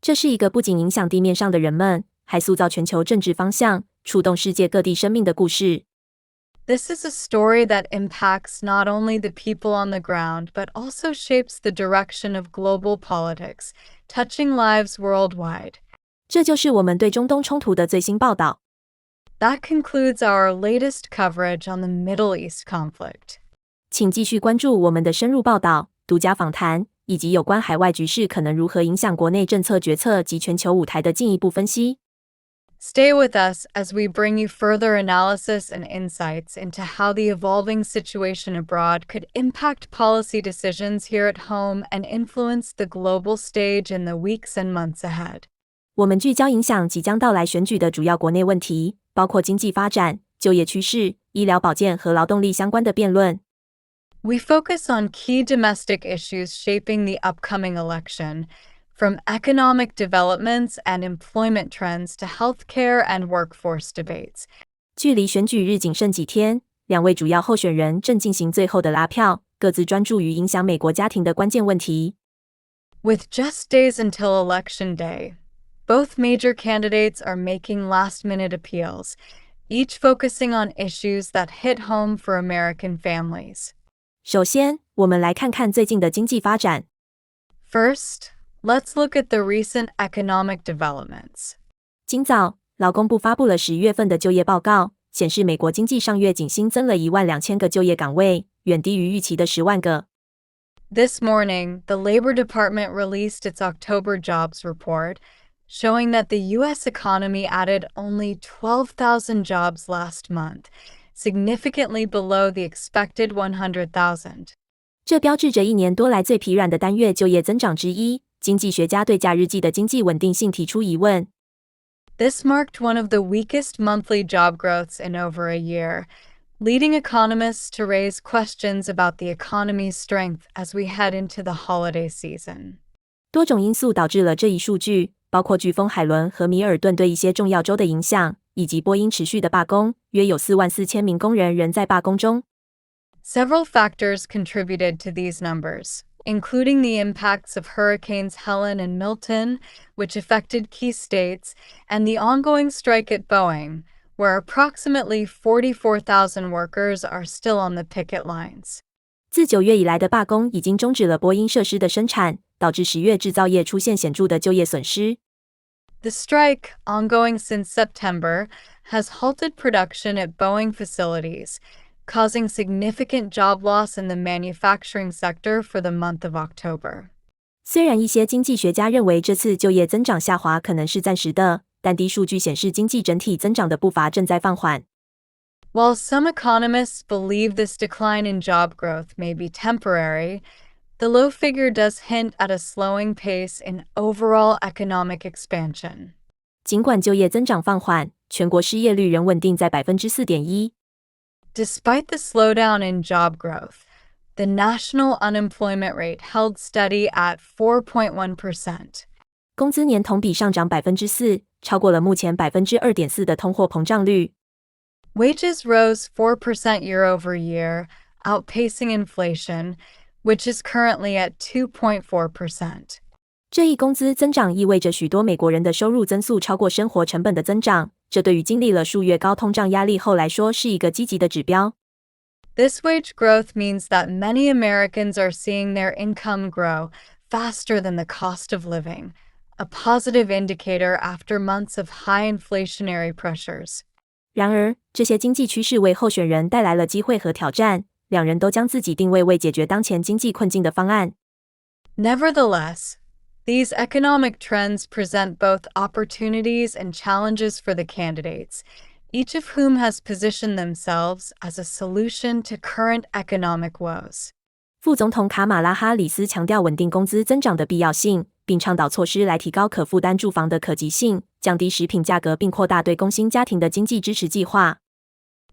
A: 这是一个不仅影响地面上的人们，还塑造全球政治方向、触动世界各地生命的故事。
B: This is a story that impacts not only the people on the ground, but also shapes the direction of global politics, touching lives worldwide.
A: 这就是我们对中东冲突的最新报道。
B: That concludes our latest coverage on the Middle East conflict.
A: 请继续关注我们的深入报道、独家访谈，以及有关海外局势可能如何影响国内政策决策及全球舞台的进一步分析。
B: Stay with us as we bring you further analysis and insights into how the evolving situation abroad could impact policy decisions here at home and influence the global stage in the weeks and months ahead.
A: 我们聚焦影响即将到来选举的主要国内问题，包括经济发展、就业趋势、医疗保健和劳动力相关的辩论。
B: We focus on key domestic issues shaping the upcoming election, from economic developments and employment trends to healthcare and workforce debates.
A: 距离选举日仅剩几天，两位主要候选人正进行最后的拉票，各自专注于影响美国家庭的关键问题。
B: With just days until Election Day, both major candidates are making last-minute appeals, each focusing on issues that hit home for American families.
A: 首先，我们来看看最近的经济发展。
B: First, let's look at the recent economic developments.
A: 今早，劳工部发布了10月份的就业报告，显示美国经济上月仅新增了12000个就业岗位，远低于预期的10万个。
B: This morning, the Labor Department released its October jobs report, showing that the U.S. economy added only 12,000 jobs last month, significantly below the expected 100,000.
A: 这标志着1年多来最疲软的单月就业增长之一。经济学家对假日季的经济稳定性提出疑问。
B: This marked one of the weakest monthly job growths in over a year, leading economists to raise questions about the economy's strength as we head into the holiday season.
A: 多种因素导致了这一数据，包括飓风海伦和米尔顿对一些重要州的影响，以及波音持续的罢工，约有44000名工人仍在罢工中。
B: Several factors contributed to these numbers, including the impacts of Hurricanes Helen and Milton, which affected key states, and the ongoing strike at Boeing, where approximately 44,000 workers are still on the picket lines.
A: 自9月以来的罢工已经终止了波音设施的生产，导致10月制造业出现显著的就业损失。
B: The strike, ongoing since September, has halted production at Boeing facilities, causing significant job loss in the manufacturing sector for the month of October.
A: 虽然一些经济学家认为这次就业增长下滑可能是暂时的，但低数据显示经济整体增长的步伐正在放缓。
B: While some economists believe this decline in job growth may be temporary, the low figure does hint at a slowing pace in overall economic expansion.
A: 尽管就业增长放缓，全国失业率仍稳定在 4.1%。Despite
B: the slowdown in job growth, the national unemployment rate held steady at 4.1%.
A: 工资年同比上涨 4%， 超过了目前 2.4% 的通货膨胀率。
B: Wages rose 4% year over year, outpacing inflation, which is currently at 2.4%.
A: 这一工资增长意味着许多美国人的收入增速超过生活成本的增长，这对于经历了数月高通胀压力后来说是一个积极的指标。
B: This wage growth means that many Americans are seeing their income grow faster than the cost of living, a positive indicator after months of high inflationary pressures.
A: 然而，这些经济趋势为候选人带来了机会和挑战，两人都将自己定位为解决当前经济困境的方案。
B: Nevertheless, these economic trends present both opportunities and challenges for the candidates, each of whom has positioned themselves as a solution to current economic woes.
A: 副总统卡马拉哈里斯强调稳定工资增长的必要性，并倡导措施来提高可负担住房的可及性，降低食品价格，并扩大对工薪家庭的经济支持计划。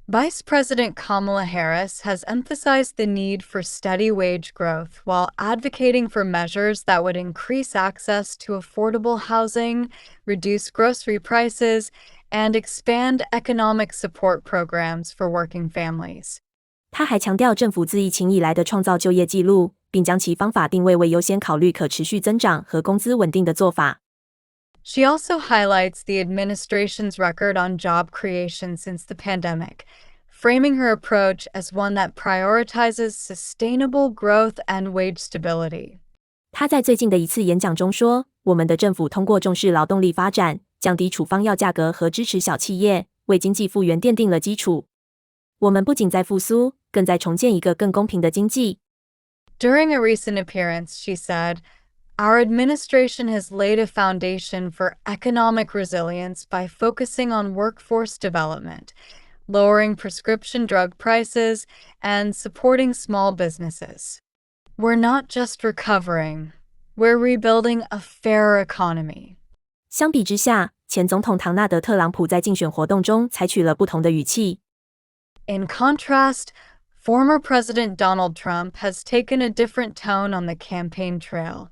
B: Vice President Kamala Harris has emphasized the need for steady wage growth while advocating for measures that would increase access to affordable housing, reduce grocery prices, and expand economic support programs for working families.
A: 他还强调政府自疫情以来的创造就业纪录，并将其方法定位为优先考虑可持续增长和工资稳定的做法。
B: She also highlights the administration's record on job creation since the pandemic, framing her approach as one that prioritizes sustainable growth and wage stability.
A: 他在最近的一次演讲中说：“我们的政府通过重视劳动力发展、降低处方药价格和支持小企业，为经济复原奠定了基础。我们不仅在复苏，更在重建一个更公平的经济。”
B: During a recent appearance, she said, "Our administration has laid a foundation for economic resilience by focusing on workforce development, lowering prescription drug prices, and supporting small businesses. We're not just recovering, we're rebuilding a fairer economy."
A: 相比之下，前总统唐纳德·特朗普在竞选活动中采取了不同的语气。
B: In contrast, former President Donald Trump has taken a different tone on the campaign trail.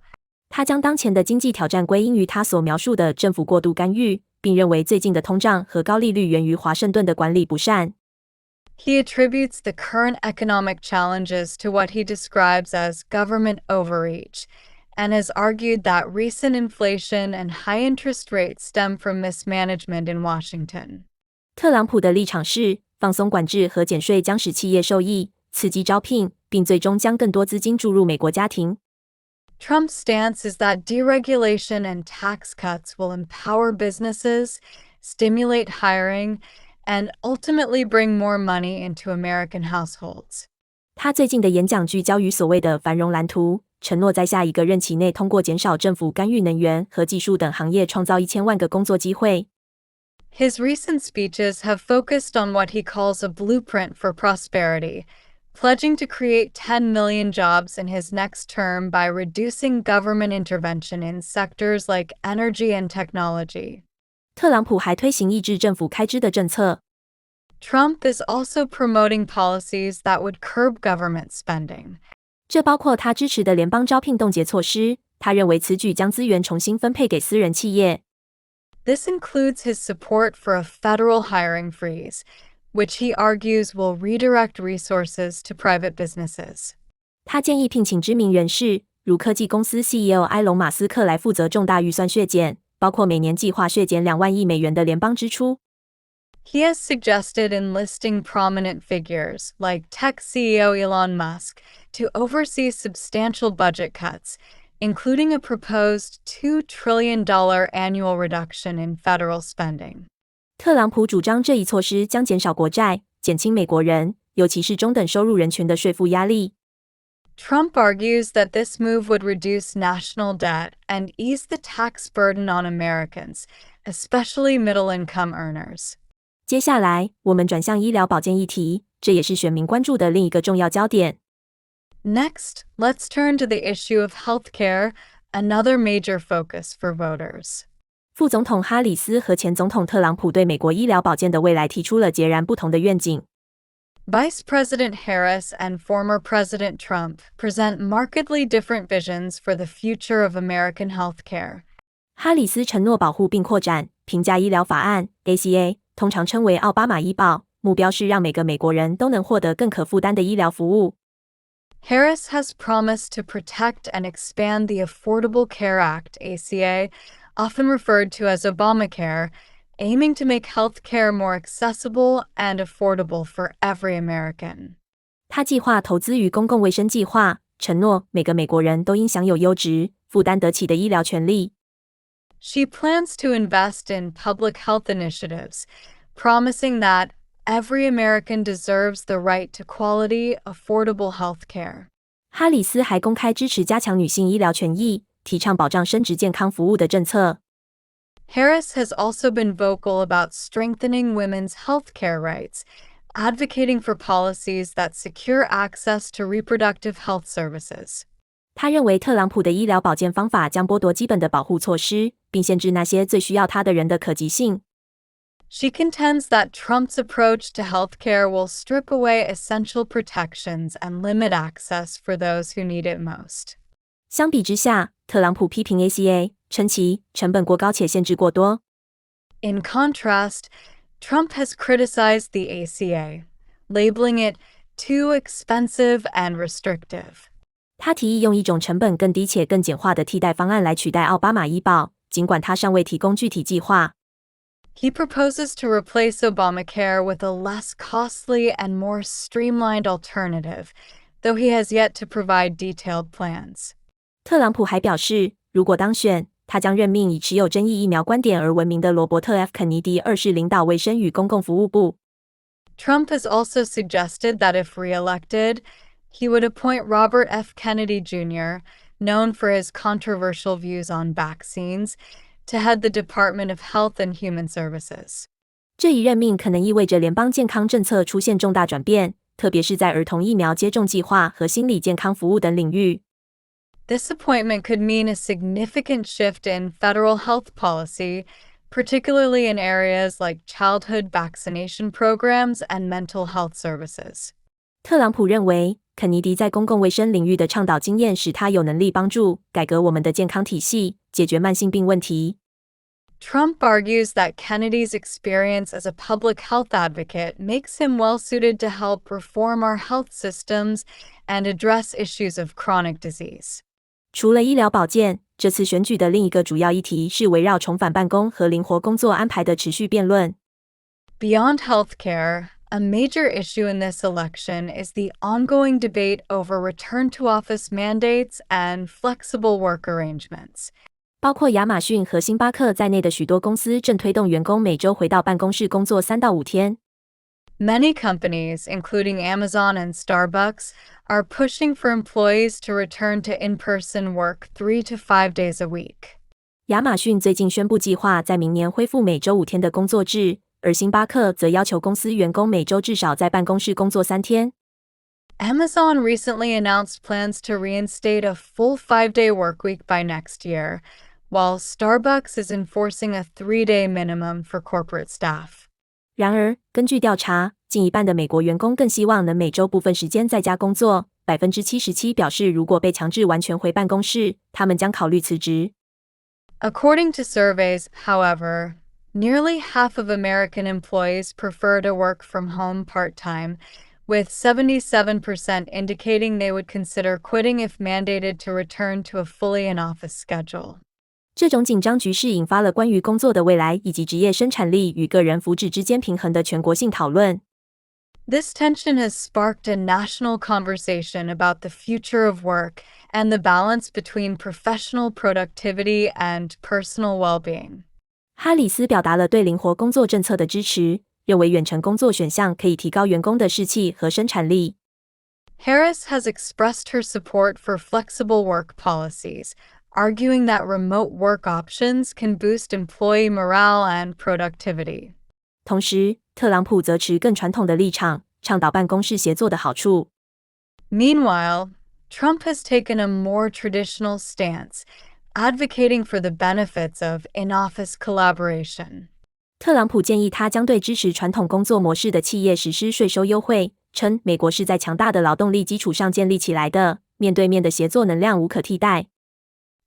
A: 他将当前的经济挑战归因于他所描述的政府过度干预，并认为最近的通胀和高利率源于华盛顿的管理不善。
B: He attributes the current economic challenges to what he describes as government overreach, and has argued that recent inflation and high interest rates stem from mismanagement in Washington.
A: 特朗普的立场是，放松管制和减税将使企业受益，刺激招聘，并最终将更多资金注入美国家庭。
B: Trump's stance is that deregulation and tax cuts will empower businesses, stimulate hiring, and ultimately bring more money into American households.
A: 他最近的演讲聚焦于所谓的繁荣蓝图，承诺在下一个任期内通过减少政府干预能源和技术等行业创造1000万个工作机会。
B: His recent speeches have focused on what he calls a blueprint for prosperity, pledging to create 10 million jobs in his next term by reducing government intervention in sectors like energy and technology.
A: 特朗普还推行抑制政府开支的政策。
B: Trump is also promoting policies that would curb government spending.
A: 这包括他支持的联邦招聘冻结措施。他认为此举将资源重新分配给私人企业。
B: This includes his support for a federal hiring freeze, which he argues will redirect resources to private businesses.
A: 他建议聘请知名人士，如科技公司 CEO 埃隆·马斯克来负责重大预算削减，包括每年计划削减2万亿美元的联邦支出。
B: He has suggested enlisting prominent figures, like tech CEO Elon Musk, to oversee substantial budget cuts, including a proposed $2 trillion annual reduction in federal spending.
A: 特朗普主张这一措施将减少国债，减轻美国人，尤其是中等收入人群的税负压力。
B: Trump argues that this move would reduce national debt and ease the tax burden on Americans, especially middle-income earners.
A: 接下来，我们转向医疗保健议题，这也是选民关注的另一个重要焦点。
B: Next, let's turn to the issue of healthcare, another major focus for voters.
A: 副总统哈里斯和前总统特朗普对美国医疗保健的未来提出了截然不同的愿景。
B: Vice President Harris and former President Trump present markedly different visions for the future of American healthcare.
A: 哈里斯承诺保护并扩展平价医疗法案 ACA， 通常称为奥巴马医保，目标是让每个美国人都能获得更可负担的医疗服务。
B: Harris has promised to protect and expand the Affordable Care Act, ACA, often referred to as Obamacare, aiming to make healthcare more accessible and affordable for every American.
A: 他计划投资于公共卫生计划，承诺每个美国人都应享有优质、负担得起的医疗权利。
B: She plans to invest in public health initiatives, promising that every American deserves the right to quality, affordable health care.
A: 哈里斯还公开支持加强女性医疗权益，提倡保障生殖健康服务的政策。
B: Harris has also been vocal about strengthening women's health care rights, advocating for policies that secure access to reproductive health services.
A: 他认为特朗普的医疗保健方法将剥夺基本的保护措施，并限制那些最需要他的人的可及性。
B: She contends that Trump's approach to healthcare will strip away essential protections and limit access for those who need it most.
A: 相比之下，特朗普批评 ACA， 称其成本过高且限制过多。
B: In contrast, Trump has criticized the ACA, labeling it too expensive and restrictive.
A: 他提议用一种成本更低且更简化的替代方案来取代奥巴马医保，尽管他尚未提供具体计划。
B: He proposes to replace Obamacare with a less costly and more streamlined alternative, though he has yet to provide detailed plans.
A: 特朗普还表示，如果当选，他将任命以持有争议疫苗观点而闻名的罗伯特 ·F. 肯尼迪二世领导卫生与公共服务部。
B: Trump has also suggested that if reelected, he would appoint Robert F. Kennedy Jr., known for his controversial views on vaccines, to head the Department of Health and Human Services.
A: 这一任命可能意味着联邦健康政策出现重大转变，特别是在儿童疫苗接种计划和心理健康服务等领域。
B: This appointment could mean a significant shift in federal health policy, particularly in areas like childhood vaccination programs and mental health services.
A: 特朗普认为，肯尼迪在公共卫生领域的倡导经验使他有能力帮助改革我们的健康体系，解决慢性病问题。
B: Trump argues that Kennedy's experience as a public health advocate makes him well suited to help reform our health systems and address issues of chronic disease.
A: 除了医疗保健，这次选举的另一个主要议题是围绕重返办公和灵活工作安排的持续辩论。
B: Beyond healthcare, a major issue in this election is the ongoing debate over return-to-office mandates and flexible work arrangements.
A: 包括亚马逊和星巴克在内的许多公司正推动员工每周回到办公室工作3到5天。
B: Many companies, including Amazon and Starbucks, are pushing for employees to return to in-person work 3 to 5 days a week.
A: 亚马逊最近宣布计划在明年恢复每周5天的工作制，而星巴克则要求公司员工每周至少在办公室工作3天。
B: Amazon recently announced plans to reinstate a full 5-day workweek by next year, while Starbucks is enforcing a 3-day minimum for corporate staff.
A: 然而，根据调查，近一半的美国员工更希望能每周部分时间在家工作。77%表示，如果被强制完全回办公室，他们将考虑辞职。
B: According to surveys, however, nearly half of American employees prefer to work from home part-time, with 77% indicating they would consider quitting if mandated to return to a fully in-office schedule.
A: 这种紧张局势引发了关于工作的未来以及职业生产力与个人福祉之间平衡的全国性讨论。
B: This tension has sparked a national conversation about the future of work and the balance between professional productivity and personal well-being.
A: 哈里斯表达了对灵活工作政策的支持，认为远程工作选项可以提高员工的士气和生产力。
B: Harris has expressed her support for flexible work policies, arguing that remote work options can boost employee morale and productivity.
A: 同时，特朗普则持更传统的立场，倡导办公室协作的好处。
B: Meanwhile, Trump has taken a more traditional stance, advocating for the benefits of in-office collaboration.
A: 特朗普建议他将对支持传统工作模式的企业实施税收优惠，称美国是在强大的劳动力基础上建立起来的，面对面的协作能量无可替代。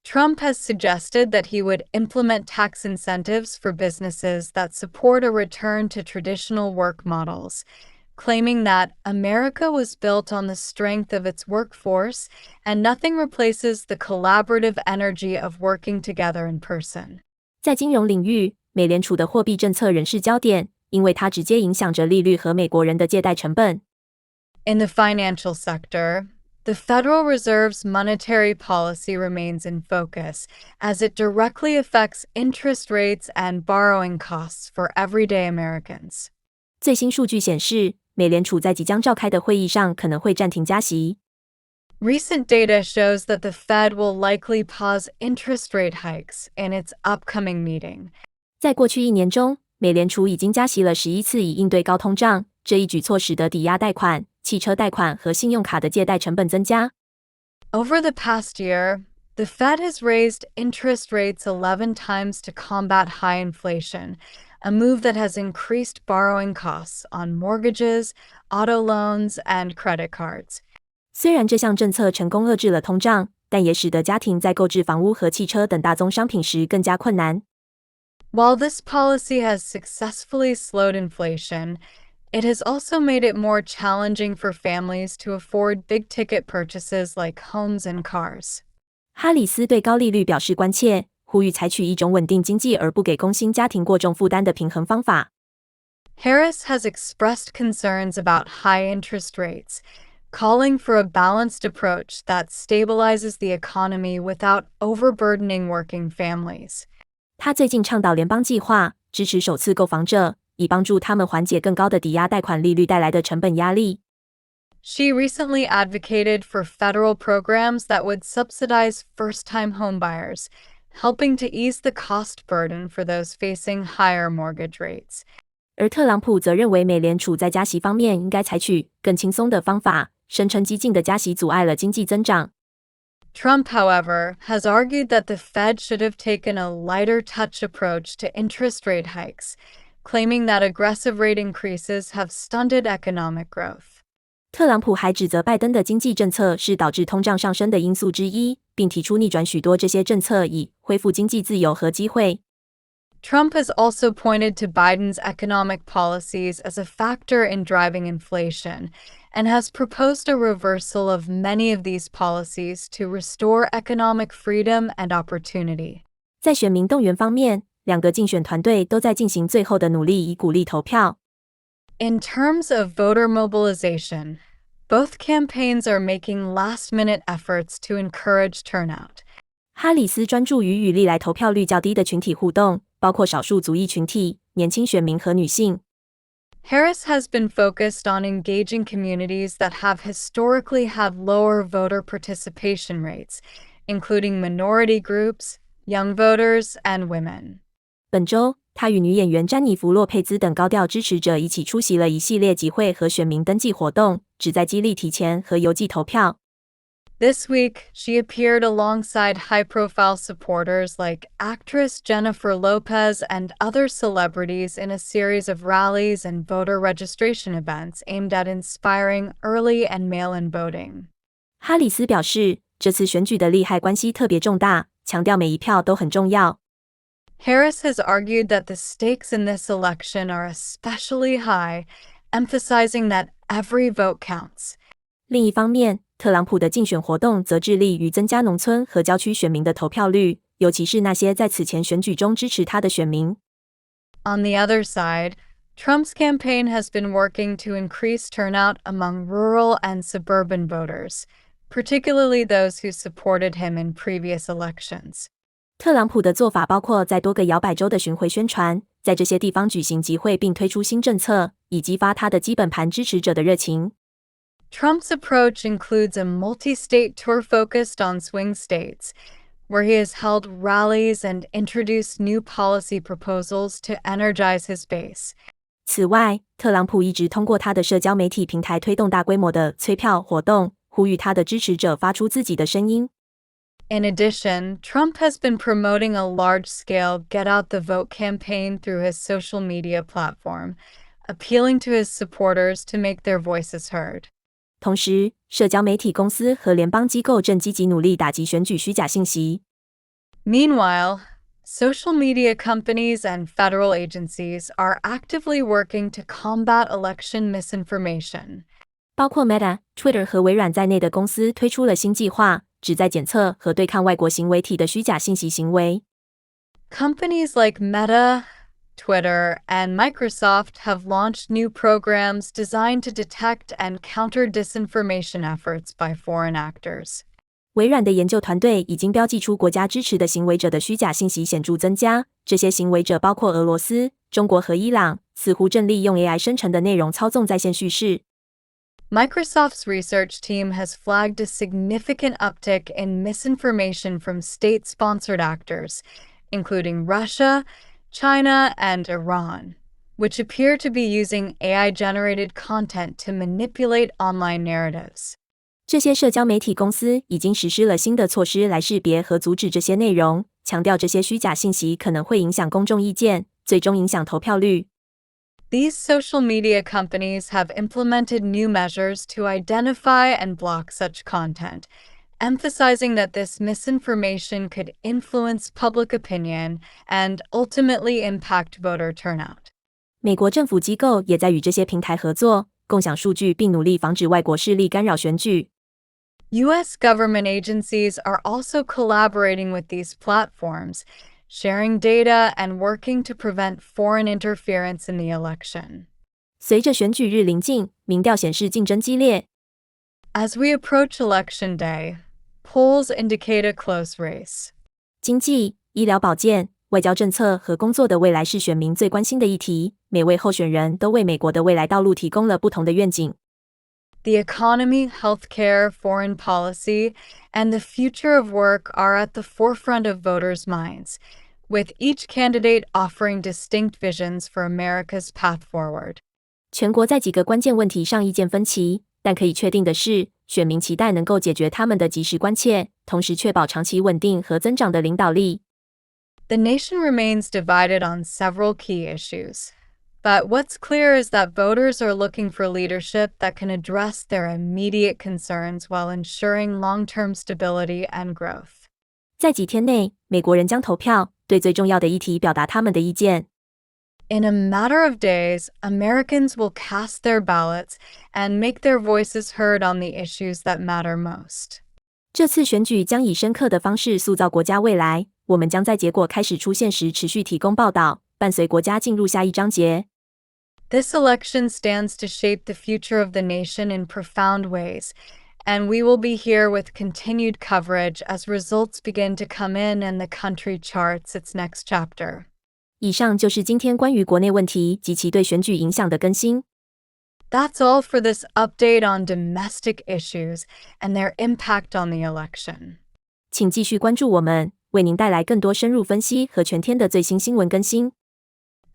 B: Trump has suggested that he would implement tax incentives for businesses that support a return to traditional work models, claiming that America was built on the strength of its workforce and nothing replaces the collaborative energy of working together in person.
A: 在金融领域，美联储的货币政策仍是焦点，因为它直接影响着利率和美国人的借贷成本。
B: In the financial sector, the Federal Reserve's monetary policy remains in focus as it directly affects interest rates and borrowing costs for everyday Americans.
A: 最新数据显示，美联储在即将召开的会议上可能会暂停加息。
B: Recent data shows that the Fed will likely pause interest rate hikes in its upcoming meeting.
A: 在过去1年中，美联储已经加息了11次以应对高通胀，这一举措使得抵押贷款、汽车贷款和信用卡的借贷成本增加。
B: Over the past year, the Fed has raised interest rates 11 times to combat high inflation, a move that has increased borrowing costs on mortgages, auto loans, and credit cards.
A: 虽然这项政策成功遏制了通胀，但也使得家庭在购置房屋和汽车等大宗商品时更加困难。
B: While this policy has successfully slowed inflation, it has also made it more challenging for families to afford big-ticket purchases like homes and cars.
A: 哈里斯对高利率表示关切，呼吁采取一种稳定经济而不给工薪家庭过重负担的平衡方法。
B: Harris has expressed concerns about high interest rates, calling for a balanced approach that stabilizes the economy without overburdening working families.
A: 他最近倡导联邦计划，支持首次购房者，以帮助他们缓解更高的抵押贷款利率带来的成本压力。
B: She recently advocated for federal programs that would subsidize first-time homebuyers, helping to ease the cost burden for those facing higher mortgage rates.
A: 而特朗普则认为美联储在加息方面应该采取更轻松的方法，声称激进的加息阻碍了经济增长。
B: Trump, however, has argued that the Fed should have taken a lighter touch approach to interest rate hikes, claiming that aggressive rate increases have stunted economic growth.
A: 特朗普还指责拜登的经济政策是导致通胀上升的因素之一，并提出逆转许多这些政策以恢复经济自由和机会。
B: Trump has also pointed to Biden's economic policies as a factor in driving inflation, and has proposed a reversal of many of these policies to restore economic freedom and opportunity.
A: 在选民动员方面，两个竞选团队都在进行最后的努力，以鼓励投票。
B: In terms of voter mobilization, both campaigns are making last-minute efforts to encourage turnout.
A: 哈里斯专注于与历来投票率较低的群体互动，包括少数族裔群体、年轻选民和女性。
B: Harris has been focused on engaging communities that have historically had lower voter participation rates, including minority groups, young voters, and women.
A: 本周，他与女演员詹妮弗·洛佩兹等高调支持者一起出席了一系列集会和选民登记活动，旨在激励提前和邮寄投票。
B: This week, she appeared alongside high-profile supporters like actress Jennifer Lopez and other celebrities in a series of rallies and voter registration events aimed at inspiring early and mail-in voting.
A: 哈里斯表示，这次选举的利害关系特别重大，强调每一票都很重要。
B: Harris has argued that the stakes in this election are especially high, emphasizing that every vote counts.
A: 另一方面，特朗普的竞选活动则致力于增加农村和郊区选民的投票率，尤其是那些在此前选举中支持他的选民。
B: On the other side, Trump's campaign has been working to increase turnout among rural and suburban voters, particularly those who supported him in previous elections.
A: 特朗普的做法包括在多个摇摆州的巡回宣传，在这些地方举行集会并推出新政策，以激发他的基本盘支持者的热情。
B: Trump's approach includes a multi-state tour focused on swing states, where he has held rallies and introduced new policy proposals to energize his base.
A: 此外，特朗普一直通过他的社交媒体平台推动大规模的催票活动，呼吁他的支持者发出自己的声音。
B: In addition, Trump has been promoting a large-scale Get Out the Vote campaign through his social media platform, appealing to his supporters to make their voices heard.
A: 同时，社交媒体公司和联邦机构正积极努力打击选举虚假信息。
B: Meanwhile, social media companies and federal agencies are actively working to combat election misinformation.
A: 包括 Meta、Twitter 和微软在内的公司推出了新计划，旨在检测和对抗外国行为体的虚假信息行为。
B: Companies like Meta, Twitter, and Microsoft have launched new programs designed to detect and counter disinformation efforts by foreign actors.
A: 微软的研究团队已经标记出国家支持的行为者的虚假信息显著增加，这些行为者包括俄罗斯、中国和伊朗，似乎正利用 AI 生成的内容操纵在线叙事。
B: Microsoft's research team has flagged a significant uptick in misinformation from state-sponsored actors, including Russia, China, and Iran, which appear to be using AI-generated content to manipulate online narratives.
A: 这些社交媒体公司已经实施了新的措施来识别和阻止这些内容，强调这些虚假信息可能会影响公众意见，最终影响投票率。
B: These social media companies have implemented new measures to identify and block such content, emphasizing that this misinformation could influence public opinion and ultimately impact voter turnout.
A: 美国政府机构也在与这些平台合作，共享数据，并努力防止外国势力干扰选举。
B: U.S. government agencies are also collaborating with these platforms, sharing data and working to prevent foreign interference in the election.
A: 随着选举日临近，民调显示竞争激烈。
B: As we approach Election Day, polls indicate a close race.
A: 经济、医疗保健、外交政策和工作的未来是选民最关心的议题。每位候选人都为美国的未来道路提供了不同的愿景。
B: The economy, healthcare, foreign policy, and the future of work are at the forefront of voters' minds, with each candidate offering distinct visions for America's path forward.
A: 全国在几个关键问题上意见分歧，但可以确定的是，选民期待能够解决他们的及时关切，同时确保长期稳定和增长的领导力。
B: The nation remains divided on several key issues. But what's clear is that voters are looking for leadership that can address their immediate concerns while ensuring long-term stability and growth.
A: 在几天内，美国人将投票，对最重要的议题表达他们的意见。
B: In a matter of days, Americans will cast their ballots and make their voices heard on the issues that matter most.
A: 这次选举将以深刻的方式塑造国家未来。我们将在结果开始出现时持续提供报道，伴随国家进入下一章节。
B: This election stands to shape the future of the nation in profound ways, and we will be here with continued coverage as results begin to come in and the country charts its next chapter.
A: 以上就是今天关于国内问题及其对选举影响的更新。
B: That's all for this update on domestic issues and their impact on the election.
A: 请继续关注我们，为您带来更多深入分析和全天的最新新闻更新。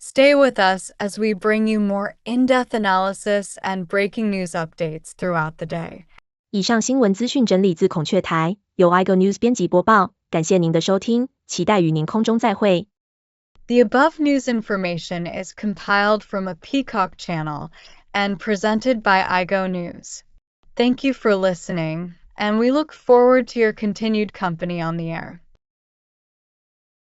B: Stay with us as we bring you more in-depth analysis and breaking news updates throughout the day.
A: 以上新闻资讯整理自孔雀台，由 iGo News 编辑播报。感谢您的收听，期待与您空中再会。
B: The above news information is compiled from a Peacock channel and presented by iGo News. Thank you for listening, and we look forward to your continued company on the air.